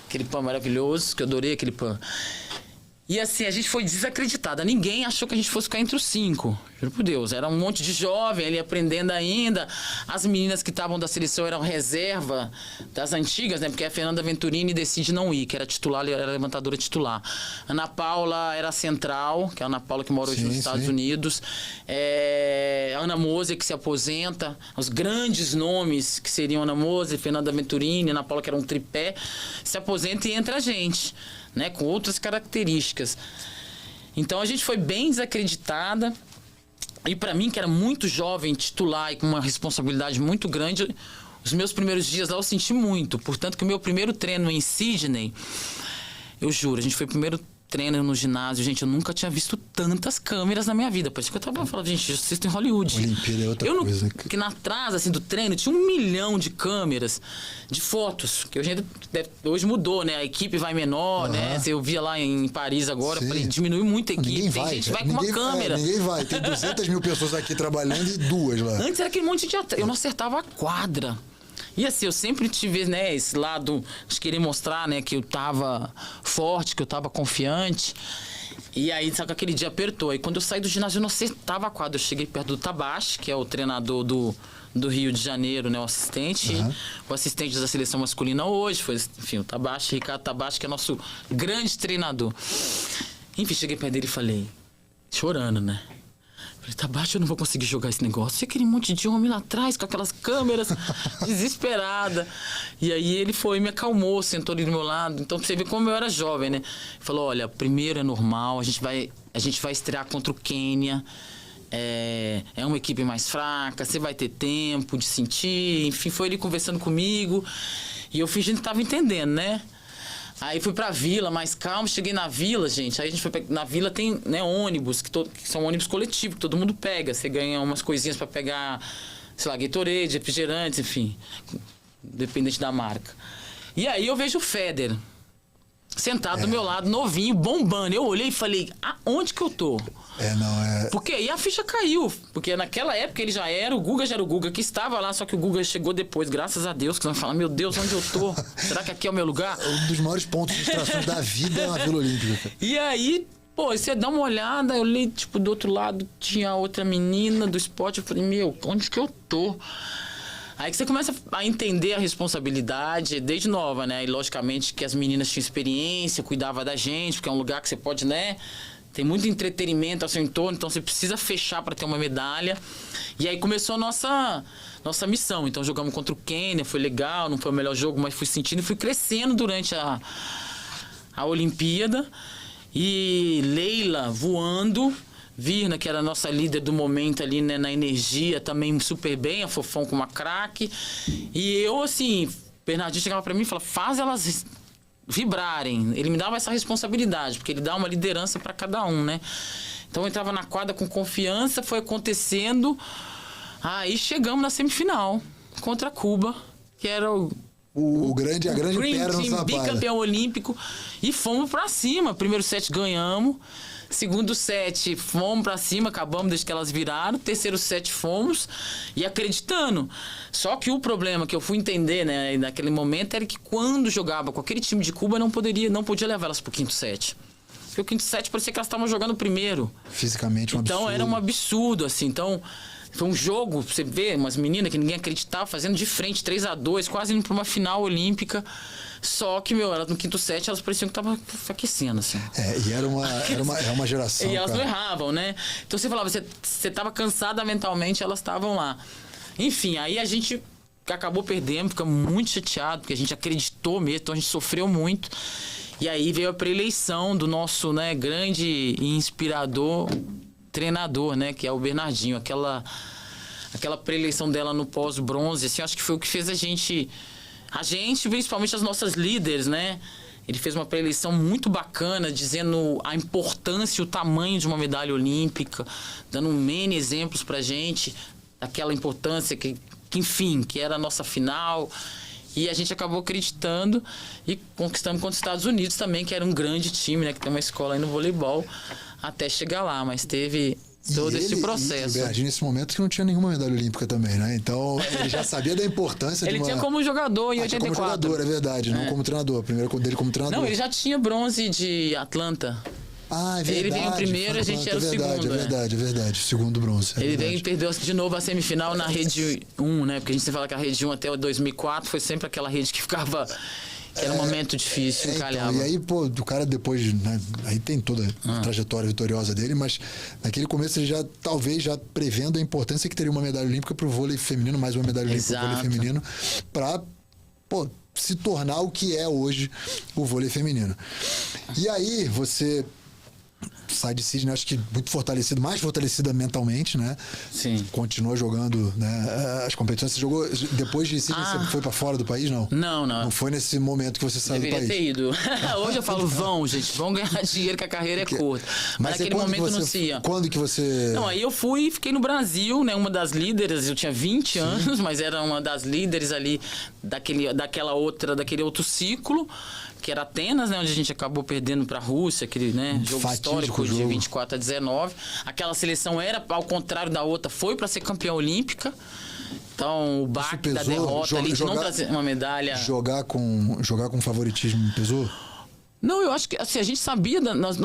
Aquele Pan maravilhoso, que eu adorei aquele Pan. E assim, a gente foi desacreditada. Ninguém achou que a gente fosse ficar entre os 5. Juro por Deus. Era um monte de jovem ali aprendendo ainda. As meninas que estavam da seleção eram reserva das antigas, né? Porque a Fernanda Venturini decide não ir, que era titular, era levantadora titular. Ana Paula era central, que é a Ana Paula que mora hoje nos Estados Unidos. A Ana Moser, que se aposenta. Os grandes nomes que seriam Ana Moser, Fernanda Venturini, Ana Paula, que era um tripé, se aposenta e entra a gente, né, com outras características. Então a gente foi bem desacreditada. E para mim, que era muito jovem, titular e com uma responsabilidade muito grande, os meus primeiros dias lá eu senti muito. Portanto, que o meu primeiro treino em Sydney, eu juro, a gente foi o primeiro treino no ginásio, gente, eu nunca tinha visto tantas câmeras na minha vida. Por isso que eu tava falando, gente, eu assisto em Hollywood. Olimpíada é outra coisa, né? Que na trás, assim, do treino, tinha 1 milhão de câmeras, de fotos, que hoje mudou, né? A equipe vai menor, né? Eu via lá em Paris agora, falei, diminuiu muito a equipe. Ninguém tem vai, gente que vai com uma câmera. Ninguém vai. Tem 200 mil pessoas aqui trabalhando e 2 lá. Antes era aquele monte de atleta. Eu não acertava a quadra. E assim, eu sempre tive, né, esse lado de querer mostrar, né, que eu tava forte, que eu tava confiante. E aí, sabe que aquele dia apertou. Aí quando eu saí do ginásio, eu não acertava a quadra. Eu cheguei perto do Tabachi, que é o treinador do Rio de Janeiro, né, o assistente. O assistente da seleção masculina hoje foi, enfim, o Tabachi, Ricardo Tabachi, que é nosso grande treinador. Enfim, cheguei perto dele e falei, chorando, né? Falei, Tabachi, eu não vou conseguir jogar esse negócio. E aquele monte de homem lá atrás, com aquelas câmeras, desesperada. E aí ele foi, me acalmou, sentou ali do meu lado. Então, pra você ver como eu era jovem, né? Falou, olha, primeiro é normal, a gente vai estrear contra o Quênia. É uma equipe mais fraca, você vai ter tempo de sentir. Enfim, foi ele conversando comigo. E eu fingindo que tava entendendo, né? Aí fui pra vila, mais calmo, cheguei na vila, gente. Aí a gente foi na vila tem, né, ônibus, que são ônibus coletivos, que todo mundo pega. Você ganha umas coisinhas pra pegar, sei lá, Gatorade, refrigerantes, enfim. Dependente da marca. E aí eu vejo o Federer sentado do meu lado, novinho, bombando. Eu olhei e falei, aonde que eu tô? Porque aí a ficha caiu. Porque naquela época ele já era, o Guga já era o Guga que estava lá, só que o Guga chegou depois, graças a Deus, que você vai falar, meu Deus, onde eu tô? Será que aqui é o meu lugar? Um dos maiores pontos de distração da vida é uma Vila Olímpica. E aí, pô, você dá uma olhada, eu olhei, tipo, do outro lado tinha outra menina do esporte, eu falei, meu, onde que eu tô? Aí que você começa a entender a responsabilidade desde nova, né? E logicamente que as meninas tinham experiência, cuidavam da gente, porque é um lugar que você pode, né? Tem muito entretenimento ao seu entorno, então você precisa fechar para ter uma medalha. E aí começou a nossa missão. Então jogamos contra o Quênia, foi legal, não foi o melhor jogo, mas fui sentindo e fui crescendo durante a Olimpíada. E Leila voando, Virna, que era a nossa líder do momento ali, né, na energia, também super bem, a Fofão com uma craque. E eu, assim, Bernardinho chegava pra mim e falava, faz elas vibrarem. Ele me dava essa responsabilidade, porque ele dá uma liderança para cada um, né? Então eu entrava na quadra com confiança, foi acontecendo. Aí chegamos na semifinal contra Cuba, que era a grande pedra no sapato. Bicampeão olímpico. E fomos pra cima. Primeiro set ganhamos. Segundo set, fomos pra cima, acabamos desde que elas viraram. Terceiro set, fomos. E acreditando. Só que o problema que eu fui entender, né, naquele momento, era que quando jogava com aquele time de Cuba, não podia levar elas pro quinto set. Porque o quinto set parecia que elas estavam jogando primeiro. Fisicamente um absurdo. Então era um absurdo, assim. Então foi um jogo, você vê, umas meninas que ninguém acreditava, fazendo de frente, 3-2, quase indo pra uma final olímpica. Só que, elas no quinto set, elas pareciam que estavam aquecendo, assim. E era uma geração, E elas cara. não erravam, né? Então você falava, você tava cansada mentalmente, elas estavam lá. Enfim, aí a gente acabou perdendo, ficamos muito chateado, porque a gente acreditou mesmo, então a gente sofreu muito. E aí veio a pré-eleição do nosso, né, grande e inspirador treinador, né, que é o Bernardinho. Aquela pré-eleição dela no pós-bronze, assim, acho que foi o que fez a gente, principalmente as nossas líderes, né? Ele fez uma pré-eleição muito bacana, dizendo a importância e o tamanho de uma medalha olímpica, dando N exemplos pra gente, daquela importância que enfim, que era a nossa final. E a gente acabou acreditando e conquistamos contra os Estados Unidos também, que era um grande time, né? Que tem uma escola aí no voleibol, até chegar lá, mas teve todo esse processo. E o Bernardinho, nesse momento, que não tinha nenhuma medalha olímpica também, né? Então, ele já sabia da importância ele tinha como jogador em 84. Como jogador, é verdade, não como treinador. Primeiro dele como treinador. Não, ele já tinha bronze de Atlanta. É verdade. Ele veio primeiro, a gente era o segundo. É verdade. Segundo bronze. Ele veio e perdeu de novo a semifinal na rede 1, né? Porque a gente sempre fala que a rede 1 até o 2004 foi sempre aquela rede que ficava... Que era um momento difícil, encalhava. Então, e aí, pô, o cara depois, né, aí tem toda a trajetória vitoriosa dele, mas naquele começo ele talvez já prevendo a importância que teria uma medalha olímpica pro vôlei feminino, mais uma medalha olímpica pro vôlei feminino, pra, se tornar o que é hoje o vôlei feminino. E aí, você sai de Sydney, acho que muito fortalecido, mais fortalecida mentalmente, né? Sim. Continua jogando, né? As competições. Você jogou depois de Sydney, você foi pra fora do país, não? Não. Não foi nesse momento que você saiu do país? Deveria ter ido. Hoje eu falo, vão ganhar dinheiro que a carreira é curta. Mas naquele momento não se ia. Quando que você... Não, aí eu fui e fiquei no Brasil, né? Uma das líderes, eu tinha 20 anos, mas era uma das líderes ali daquele outro ciclo, que era Atenas, né? Onde a gente acabou perdendo pra Rússia, aquele, né, jogo histórico de 24-19. Aquela seleção era, ao contrário da outra, foi pra ser campeã olímpica. Então, o baque da derrota ali de não trazer uma medalha... Jogar com favoritismo pesou? Não, eu acho que assim, a gente sabia, nós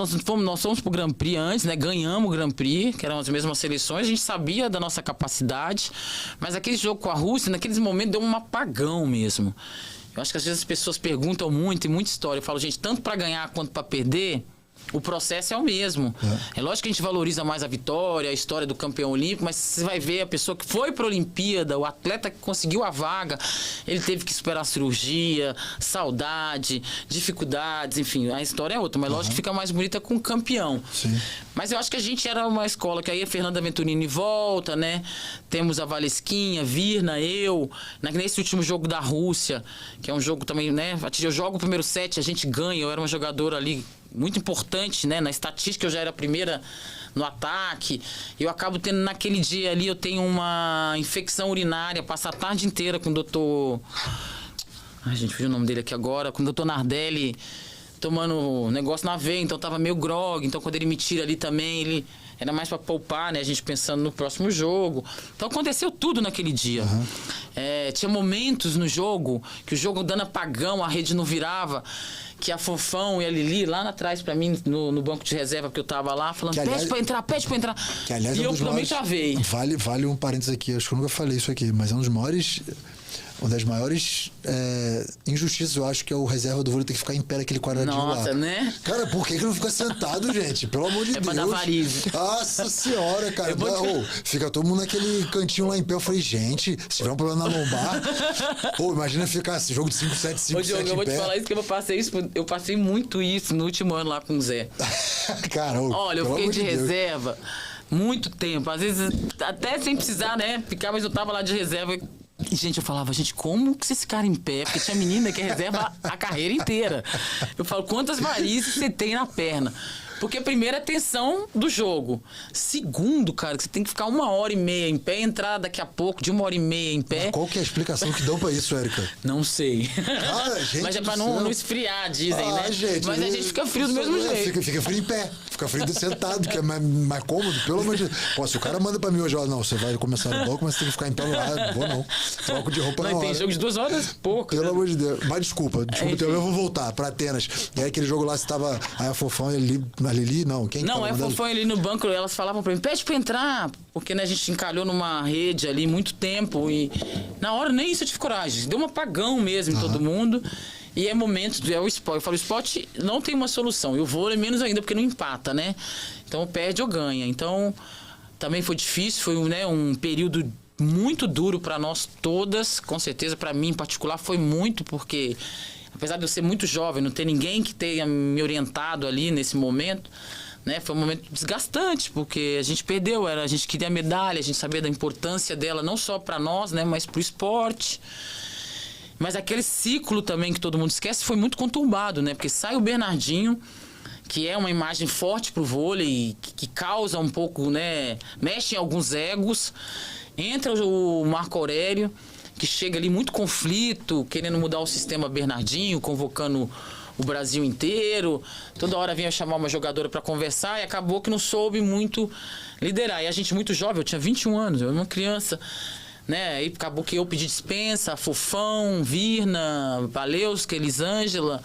fomos pro Grand Prix antes, né? Ganhamos o Grand Prix, que eram as mesmas seleções, a gente sabia da nossa capacidade, mas aquele jogo com a Rússia, naqueles momentos, deu um apagão mesmo. Eu acho que às vezes as pessoas perguntam muito, tem muita história. Eu falo, gente, tanto para ganhar quanto para perder, O processo é o mesmo. É lógico que a gente valoriza mais a vitória, a história do campeão olímpico, mas você vai ver a pessoa que foi para a Olimpíada, o atleta que conseguiu a vaga, ele teve que superar a cirurgia, saudade, dificuldades, enfim, a história é outra. Mas lógico que fica mais bonita com o campeão. Sim. Mas eu acho que a gente era uma escola que aí a Fernanda Venturini volta, né? Temos a Valesquinha, Virna, eu. Nesse último jogo da Rússia, que é um jogo também, né? Eu jogo o primeiro set, a gente ganha. Eu era uma jogadora ali muito importante, né? Na estatística eu já era a primeira no ataque. Eu acabo tendo naquele dia ali, eu tenho uma infecção urinária, passo a tarde inteira com o doutor... Ai, gente, fugiu o nome dele aqui agora. Com o doutor Nardelli tomando negócio na veia, então tava meio grog. Então quando ele me tira ali também, ele era mais para poupar, né? A gente pensando no próximo jogo. Então aconteceu tudo naquele dia. Tinha momentos no jogo que o jogo dando apagão, a rede não virava, que a Fofão e a Lili lá atrás pra mim, no banco de reserva, porque eu tava lá, falando, pede pra entrar. Que, aliás, e eu também travei. Vale um parênteses aqui, acho que eu nunca falei isso aqui, mas é um dos maiores... Uma das maiores injustiças, eu acho, que é o reserva do vôlei ter que ficar em pé naquele quadradinho lá. Nossa, né? Cara, por que não fica sentado, gente? Pelo amor de Deus. É pra dar varize. Nossa senhora, cara. Fica todo mundo naquele cantinho lá em pé. Eu falei, gente, se tiver um problema na lombar... imagina ficar esse jogo de 5-7, 5-7 Ô, Diogo, eu vou te falar isso, que eu passei muito isso no último ano lá com o Zé. Cara, olha, eu fiquei de reserva muito tempo. Às vezes, até sem precisar, né? Ficar, mas eu tava lá de reserva... E, gente, eu falava, gente, como que vocês ficaram em pé? Porque tinha menina que reserva a carreira inteira. Eu falo, quantas varizes você tem na perna? Porque, primeiro, a tensão do jogo. Segundo, cara, que você tem que ficar 1h30 em pé, entrar daqui a pouco de 1h30 em pé. Mas qual que é a explicação que dão pra isso, Érica? Não sei. Gente, mas é pra não esfriar, dizem, né? Gente, mas a gente fica frio do mesmo jeito. Fica frio em pé. Fica frio sentado, que é mais cômodo, pelo amor de Deus. Pô, se o cara manda pra mim hoje, não, você vai começar no banco, mas você tem que ficar em pé no ar. Não vou, não. Troco de roupa na hora. Tem jogo de 2 horas, pouco. Pelo amor de Deus. Mas desculpa, eu vou voltar pra Atenas. E aí aquele jogo lá, você tava... Aí a Fofão e a Lili, não, quem Não, a Fofão ali no banco, elas falavam pra mim, pede pra entrar, porque, né, a gente encalhou numa rede ali muito tempo e na hora nem isso eu tive coragem. Deu um apagão mesmo em todo mundo. E é momento, é o esporte. Eu falo, o esporte não tem uma solução. E o vôlei menos ainda, porque não empata, né? Então perde ou ganha. Então também foi difícil, foi um período muito duro para nós todas. Com certeza, para mim em particular, foi muito, porque apesar de eu ser muito jovem, não ter ninguém que tenha me orientado ali nesse momento, né? Foi um momento desgastante, porque a gente perdeu, a gente queria a medalha, a gente sabia da importância dela, não só para nós, né? Mas para o esporte. Mas aquele ciclo também que todo mundo esquece foi muito conturbado, né? Porque sai o Bernardinho, que é uma imagem forte pro vôlei, que causa um pouco, né? Mexe em alguns egos. Entra o Marco Aurélio, que chega ali muito conflito, querendo mudar o sistema Bernardinho, convocando o Brasil inteiro. Toda hora vinha chamar uma jogadora para conversar e acabou que não soube muito liderar. E a gente muito jovem, eu tinha 21 anos, eu era uma criança... Né? Aí acabou que eu pedi dispensa, Fofão, Virna, Valeuska, Elisângela,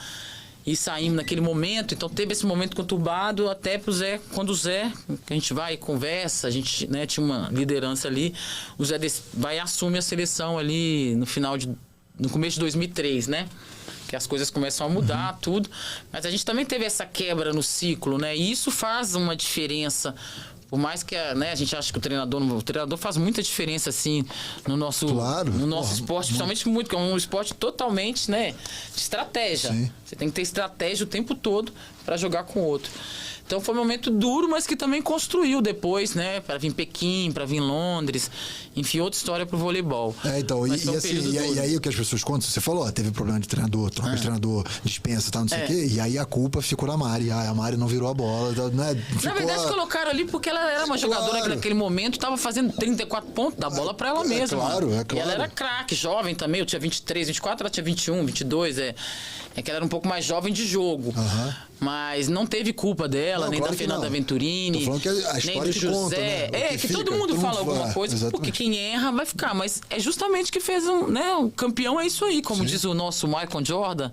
e saímos naquele momento. Então teve esse momento conturbado até pro Zé, quando o Zé, que a gente vai e conversa, a gente, né, tinha uma liderança ali, o Zé vai e assume a seleção ali no começo de 2003, né? Que as coisas começam a mudar, tudo. Mas a gente também teve essa quebra no ciclo, né? E isso faz uma diferença. Por mais que a gente ache que o treinador faz muita diferença, assim, no nosso esporte, principalmente muito, que é um esporte totalmente, né, de estratégia. Sim. Você tem que ter estratégia o tempo todo para jogar com o outro. Então foi um momento duro, mas que também construiu depois, né? Para vir em Pequim, para vir em Londres, enfim, outra história pro voleibol. Então, e aí o que as pessoas contam, você falou, teve problema de treinador, troca de treinador, dispensa, tal, não sei o quê, e aí a culpa ficou na Mari. A Mari não virou a bola, né? Na verdade, colocaram ali porque ela era uma jogadora que naquele momento estava fazendo 34 pontos da bola para ela mesma. Claro. E ela era craque, jovem também, eu tinha 23, 24, ela tinha 21, 22, é que ela era um pouco mais jovem de jogo. Mas não teve culpa dela. dela, Não, nem claro da que Fernanda não. Venturini, Tô falando que a nem história do que José. conta, né? O que Que fica, todo mundo fala alguma coisa, exatamente. porque quem erra vai ficar. Mas é justamente que fez o campeão é isso aí, como diz o nosso Michael Jordan,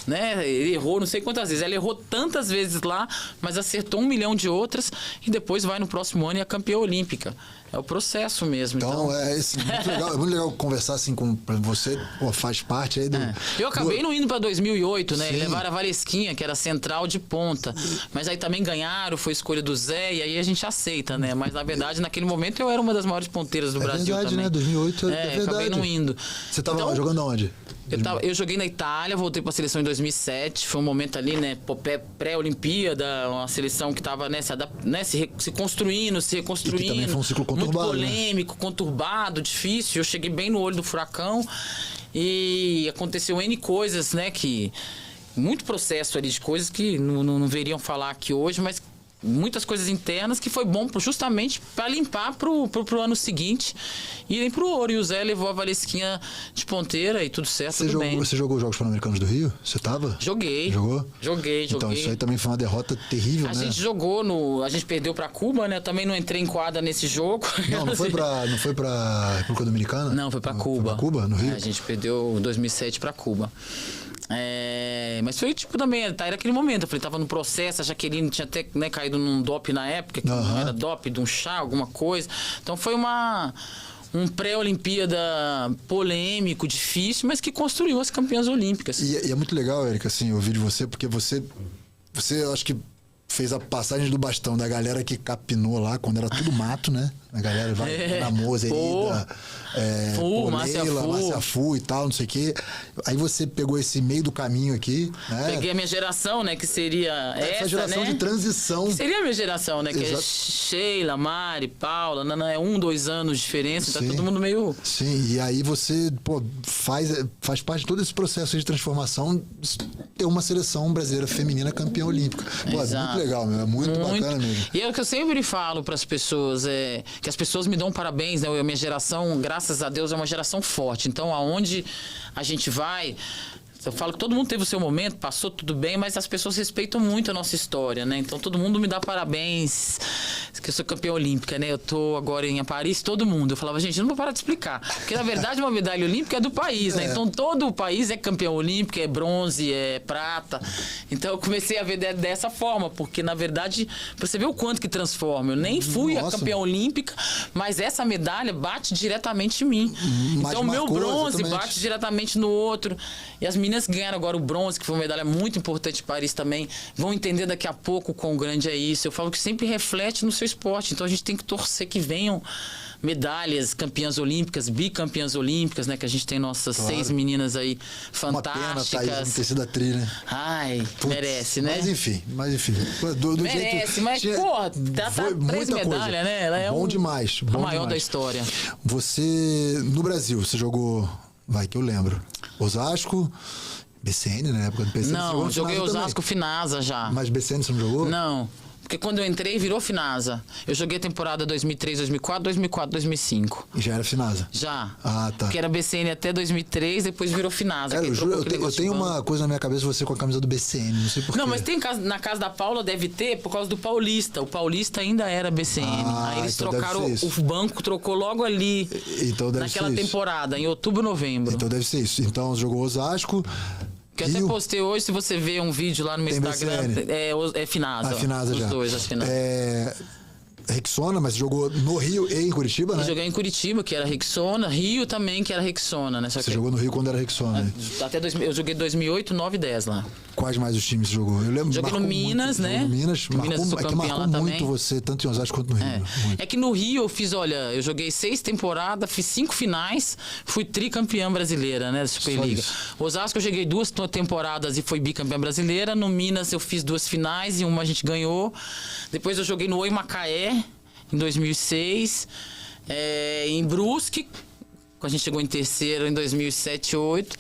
né? Ele errou não sei quantas vezes. Ele errou tantas vezes lá, mas acertou 1 milhão de outras e depois vai no próximo ano e é campeã olímpica. É o processo mesmo. Então, é muito legal conversar assim com você, pô, faz parte aí do... Eu acabei não indo para 2008, né? Sim. Levaram a Valesquinha, que era central de ponta. Mas aí também ganharam, foi escolha do Zé, e aí a gente aceita, né? Mas na verdade, naquele momento, eu era uma das maiores ponteiras do Brasil verdade, também. né? 2008 é verdade. Acabei não indo. Você tava Então, jogando onde? Eu joguei na Itália, voltei pra seleção em 2007. Foi um momento ali, né? Pré-Olimpíada, uma seleção que tava se construindo, se reconstruindo. E que também foi um ciclo conturbado, muito polêmico, conturbado, difícil. Eu cheguei bem no olho do furacão e aconteceu N coisas, né? Muito processo ali de coisas que não veriam falar aqui hoje, mas muitas coisas internas que foi bom justamente para limpar pro ano seguinte e irem pro ouro. E o Zé levou a Valesquinha de ponteira e tudo certo, tudo bem. Você jogou os Jogos Pan-Americanos do Rio? Você tava? Joguei. Jogou? Joguei. Então, isso aí também foi uma derrota terrível, A né? gente jogou a gente perdeu pra Cuba, né? Eu também não entrei em quadra nesse jogo. Não foi pra República Dominicana? Não, foi pra Cuba. Foi pra Cuba, no Rio? A gente perdeu em 2007 pra Cuba. Mas foi tipo também, era aquele momento. Eu falei, tava no processo, a Jaqueline tinha até caído num DOP na época, que não era DOP, de um chá, alguma coisa. Então foi um pré-Olimpíada polêmico, difícil, mas que construiu as campeãs olímpicas. E é muito legal, Érica, assim, ouvir de você, porque você eu acho que fez a passagem do bastão da galera que capinou lá, quando era tudo mato, né? A galera vai na Moserida, Márcia Fu e tal, não sei o quê. Aí você pegou esse meio do caminho aqui, né? Peguei a minha geração, né? Que seria essa geração, né? De transição. Que seria a minha geração, né? Que é Sheila, Mari, Paula, Nana, é 2 anos de diferença, tá todo mundo meio... Sim, e aí você, faz parte de todo esse processo de transformação, ter uma seleção brasileira feminina campeã olímpica. Pô, é muito legal, meu, é muito bacana mesmo. E é o que eu sempre falo para as pessoas, que as pessoas me dão parabéns, né? A minha geração, graças a Deus, é uma geração forte. Então, aonde a gente vai... Eu falo que todo mundo teve o seu momento, passou tudo bem, mas as pessoas respeitam muito a nossa história, né? Então todo mundo me dá parabéns, que eu sou campeã olímpica, né? Eu tô agora em Paris, todo mundo. Eu falava, gente, não vou parar de explicar. Porque, na verdade, uma medalha olímpica é do país, né? Então todo o país é campeão olímpico, é bronze, é prata. Então eu comecei a ver dessa forma, porque, na verdade, pra você ver o quanto que transforma. Eu nem fui a campeã olímpica, mas essa medalha bate diretamente em mim. Então o meu bronze bate diretamente no outro. E as meninas que ganharam agora o bronze, que foi uma medalha muito importante em Paris também, vão entender daqui a pouco o quão grande é isso. Eu falo que sempre reflete no seu esporte. Então a gente tem que torcer que venham medalhas, campeãs olímpicas, bicampeãs olímpicas, né? Que a gente tem nossas 6 meninas aí fantásticas. Uma pena, Thaís, não ter sido atriz, né? Ai, merece, né? Mas enfim. Merece, mas, porra, tá 3 medalhas, né? Ela é bom demais. A maior da história. Você, no Brasil, você jogou... Vai que eu lembro. Osasco, BCN, na época do BCN. Não, joguei Osasco Finasa já. Mas BCN você não jogou? Não. Porque quando eu entrei, virou Finasa. Eu joguei a temporada 2003, 2004, 2004, 2005. E já era Finasa? Já. Ah, tá. Porque era BCN até 2003, depois virou Finasa. Cara, eu tenho uma coisa na minha cabeça, você com a camisa do BCN, não sei porquê. Não, mas tem na casa da Paula, deve ter, por causa do Paulista. O Paulista ainda era BCN. Aí eles então trocaram, o banco trocou logo ali, então deve naquela ser temporada, em outubro, novembro. Então deve ser isso. Então jogou Osasco... Que eu até postei hoje, se você ver um vídeo lá no meu Instagram, é Finasa. A Finasa já. Os dois, as Finasa. Rexona, mas jogou no Rio e em Curitiba, né? Eu joguei em Curitiba, que era Rexona, Rio também, que era Rexona, né? Você jogou no Rio quando era Rexona, né? Eu joguei 2008, 9 e 10 lá. Quais mais os times você jogou? Eu lembro, joguei no Minas, né? No Minas, Minas eu sou campeão marcou lá muito também. você, tanto em Osasco quanto no Rio. É que no Rio eu fiz, eu joguei 6 temporadas, fiz 5 finais, fui tricampeã brasileira, né, da Superliga. Osasco eu joguei 2 temporadas e fui bicampeã brasileira. No Minas eu fiz 2 finais e uma a gente ganhou. Depois eu joguei no Oi Macaé, em 2006. Em Brusque, a gente chegou em terceiro em 2007, 2008.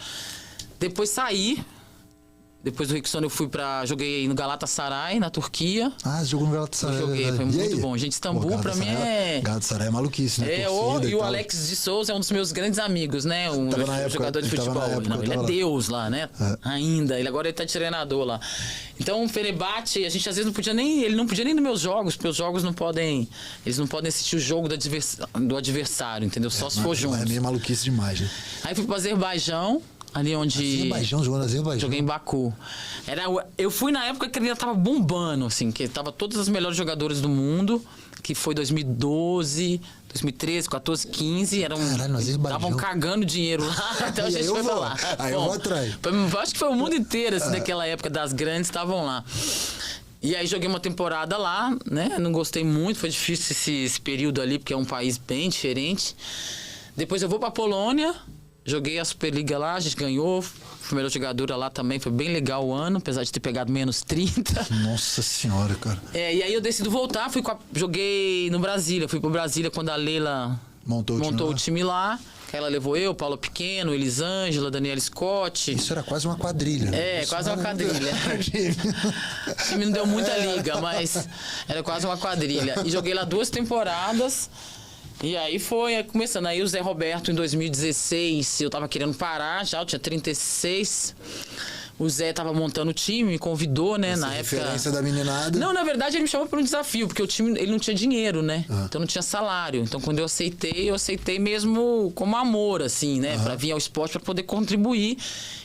Depois saí Depois do Rixona joguei no Galatasaray, na Turquia. Ah, você jogou no Galatasaray. Eu joguei, foi muito bom. Gente, Istambul pra mim é... Galatasaray é maluquice, né? E o Alex de Souza é um dos meus grandes amigos, né? Um jogador de futebol. Ele é Deus lá, né? Ainda. Agora ele tá de treinador lá. Então, o Fenerbahçe, a gente às vezes não podia nem... Ele não podia nem ir nos meus jogos, porque os jogos não podem... Eles não podem assistir o jogo do adversário, entendeu? Só se for juntos. É meio maluquice demais, né? Aí fui pro Azerbaijão, ali onde... Azerbaijão, jogou no Azerbaijão? Joguei em Baku. Eu fui na época que ele ainda tava bombando, assim, que tava todos os melhores jogadores do mundo, que foi 2012, 2013, 14, 15. Caralho, no Azerbaijão. Estavam cagando dinheiro lá, então a gente foi pra lá. Aí eu vou atrás. Acho que foi o mundo inteiro, assim, daquela época das grandes, estavam lá. E aí joguei uma temporada lá, né? Não gostei muito, foi difícil esse período ali, porque é um país bem diferente. Depois eu vou pra Polônia, joguei a Superliga lá, a gente ganhou, fui melhor jogadora lá também, foi bem legal o ano, apesar de ter pegado menos 30. Nossa senhora, cara. E aí eu decido voltar, joguei no Brasília, fui pro Brasília quando a Leila montou o time lá. Ela levou eu, Paulo Pequeno, Elisângela, Daniela Scott. Isso era quase uma quadrilha. Quase uma quadrilha. O time não deu muita liga, mas era quase uma quadrilha. E joguei lá 2 temporadas. E aí foi começando. Aí o Zé Roberto, em 2016, eu tava querendo parar já, eu tinha 36. O Zé tava montando o time, me convidou, né, na época... referência da meninada. Não, na verdade ele me chamou para um desafio, porque o time, ele não tinha dinheiro, né? Então não tinha salário. Então quando eu aceitei mesmo como amor, assim, né? Pra vir ao esporte, pra poder contribuir.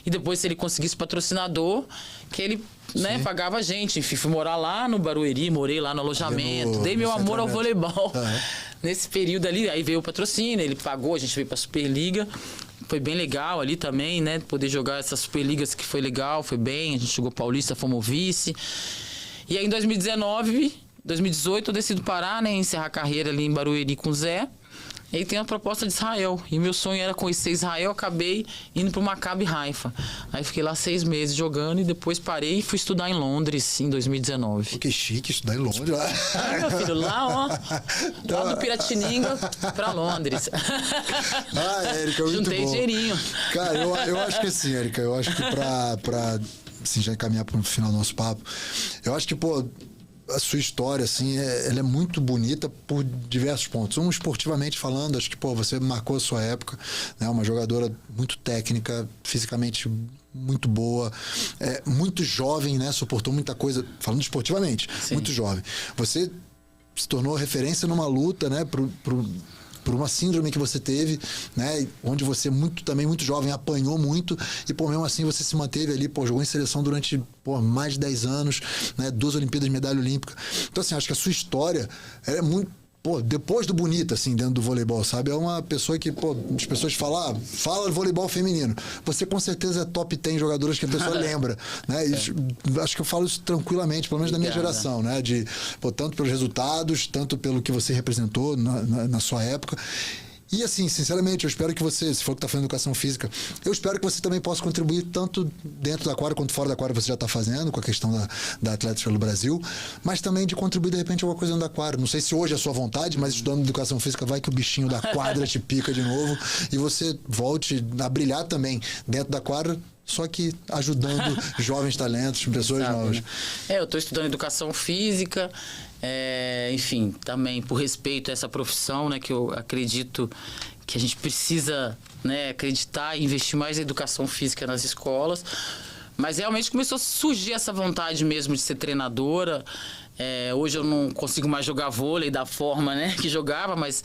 E depois, se ele conseguisse patrocinador, que ele, né, pagava a gente. Enfim, fui morar lá no Barueri, morei lá no alojamento. Dei meu amor ao voleibol. Nesse período ali, aí veio o patrocínio, ele pagou, a gente veio pra Superliga. Foi bem legal ali também, né? Poder jogar essas Superligas que foi legal, foi bem. A gente jogou Paulista, fomos vice. E aí em 2018 eu decido parar, né? Encerrar a carreira ali em Barueri com o Zé. E aí tem a proposta de Israel. E meu sonho era conhecer Israel, acabei indo pro Maccabi Haifa. Aí fiquei lá 6 meses jogando e depois parei e fui estudar em Londres em 2019. Que chique estudar em Londres. Meu filho, lá, ó. Lá do Piratininga pra Londres. Érica, muito Juntei bom. dinheirinho. Cara, eu acho que assim, Érica, eu acho que pra assim, já encaminhar pro final do nosso papo, eu acho que, pô, a sua história, assim, ela é muito bonita por diversos pontos. Esportivamente falando, acho que, pô, você marcou a sua época, né? Uma jogadora muito técnica, fisicamente muito boa, muito jovem, né? Suportou muita coisa, falando esportivamente, muito jovem. Você se tornou referência numa luta, né? Por uma síndrome que você teve, né? Onde você também muito jovem apanhou muito e, pô, mesmo assim você se manteve ali, pô, jogou em seleção durante, pô, mais de 10 anos, né? 2 Olimpíadas de medalha olímpica. Então, assim, acho que a sua história é muito, pô, depois do bonito, assim, dentro do voleibol, sabe? É uma pessoa que, pô, as pessoas falam, fala voleibol feminino. Você com certeza é top 10 jogadoras que a pessoa lembra, né? Isso, acho que eu falo isso tranquilamente, pelo menos da minha geração, né? Pô, tanto pelos resultados, tanto pelo que você representou na sua época. E assim, sinceramente, eu espero que você, se for que está fazendo educação física, eu espero que você também possa contribuir tanto dentro da quadra quanto fora da quadra, você já está fazendo com a questão da Atletas pelo Brasil, mas também de contribuir de repente alguma coisa dentro da quadra. Não sei se hoje é a sua vontade, mas estudando educação física vai que o bichinho da quadra te pica de novo e você volte a brilhar também dentro da quadra, só que ajudando jovens talentos, pessoas novas. Né? Eu estou estudando educação física, enfim, também por respeito a essa profissão, né, que eu acredito que a gente precisa, né, acreditar e investir mais em educação física nas escolas. Mas realmente começou a surgir essa vontade mesmo de ser treinadora. Hoje eu não consigo mais jogar vôlei da forma, né, que jogava, mas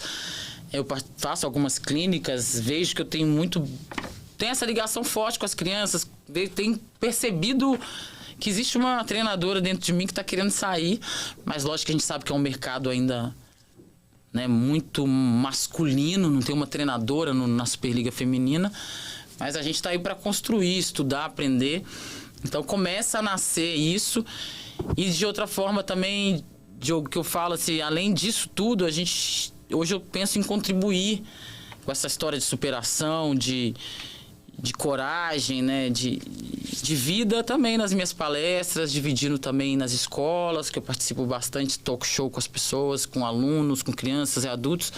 eu faço algumas clínicas, vejo que eu tenho essa ligação forte com as crianças, tenho percebido que existe uma treinadora dentro de mim que está querendo sair, mas lógico que a gente sabe que é um mercado ainda, né, muito masculino, não tem uma treinadora na Superliga Feminina, mas a gente está aí para construir, estudar, aprender. Então começa a nascer isso. E de outra forma também, Diogo, que eu falo assim, além disso tudo, hoje eu penso em contribuir com essa história de superação, de coragem, né, de vida também nas minhas palestras, dividindo também nas escolas, que eu participo bastante, talk show com as pessoas, com alunos, com crianças e adultos.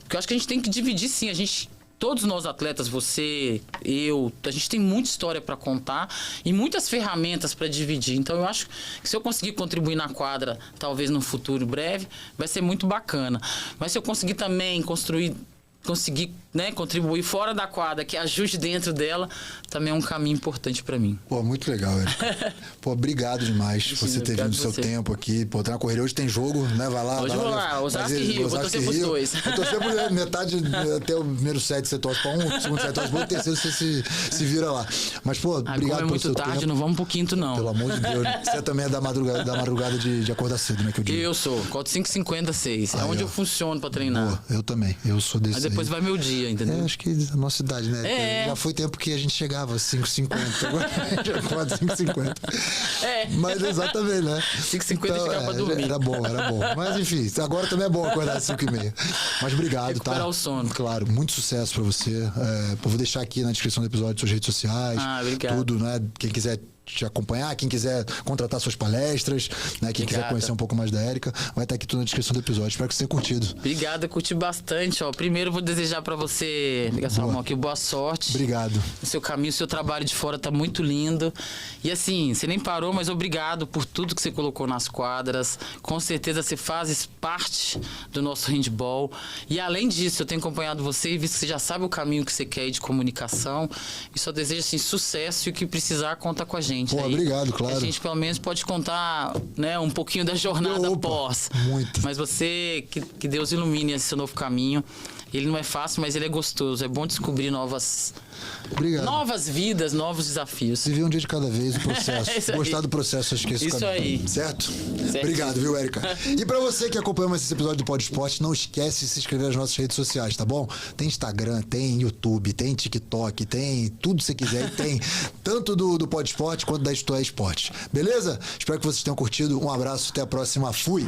Porque eu acho que a gente tem que dividir, sim. A gente todos nós atletas, você, eu, a gente tem muita história para contar e muitas ferramentas para dividir. Então, eu acho que se eu conseguir contribuir na quadra, talvez no futuro breve, vai ser muito bacana. Mas se eu conseguir também conseguir, né, contribuir fora da quadra, que ajude dentro dela, também é um caminho importante pra mim. Pô, muito legal, Érica. Pô, obrigado demais por você ter vindo do seu tempo aqui. Pô, tem uma correria. Hoje tem jogo, né? Vai lá. Hoje eu vou lá, Osasco e Rio. Vou torcer pros dois. Eu torcer por metade, até o primeiro set você torce pra um, o segundo set torce pra outro, o terceiro você se vira lá. Mas, pô, obrigado pelo seu tempo. É muito tarde, não vamos pro quinto, não. Pelo amor de Deus. Você também é da madrugada de acordar cedo, né? Que eu digo. Eu sou. Acordo 5h50, 6. É onde eu funciono pra treinar. Pô, eu também. Eu sou desse. Mas depois vai meu dia, entendeu? Acho que a nossa idade, né? Já foi tempo que a gente chegava às 5h50. Agora já acorda 5h50. Mas exatamente, né? 5h50 então, chegava pra dormir. Era bom. Mas enfim, agora também é bom acordar às 5h30. Mas obrigado, recuperar tá? o sono. Claro, muito sucesso pra você. Eu vou deixar aqui na descrição do episódio suas redes sociais. Obrigado. Tudo, né? Quem quiser te acompanhar, quem quiser contratar suas palestras, né? Quem quiser conhecer um pouco mais da Érica, vai estar aqui tudo na descrição do episódio. Espero que você tenha curtido. Obrigado, eu curti bastante. Ó. Primeiro, vou desejar pra você, liga sua mão aqui, boa sorte. Obrigado. O seu caminho, o seu trabalho de fora tá muito lindo. E assim, você nem parou, mas obrigado por tudo que você colocou nas quadras. Com certeza você faz parte do nosso handball. E além disso, eu tenho acompanhado você e visto que você já sabe o caminho que você quer de comunicação. E só desejo assim, sucesso e o que precisar, conta com a gente. Pô, obrigado, claro. A gente pelo menos pode contar, né, um pouquinho da jornada pós. Muito. Mas você, que Deus ilumine esse seu novo caminho. Ele não é fácil, mas ele é gostoso. É bom descobrir novas vidas, novos desafios. Viver um dia de cada vez o processo. Gostar do processo, acho que é isso aí. Certo? Obrigado, viu, Érica? E pra você que acompanhou mais esse episódio do Pod Esporte, não esquece de se inscrever nas nossas redes sociais, tá bom? Tem Instagram, tem YouTube, tem TikTok, tem tudo que você quiser. E tem tanto do Pod Esporte quanto da Isto é Esporte. Beleza? Espero que vocês tenham curtido. Um abraço, até a próxima. Fui!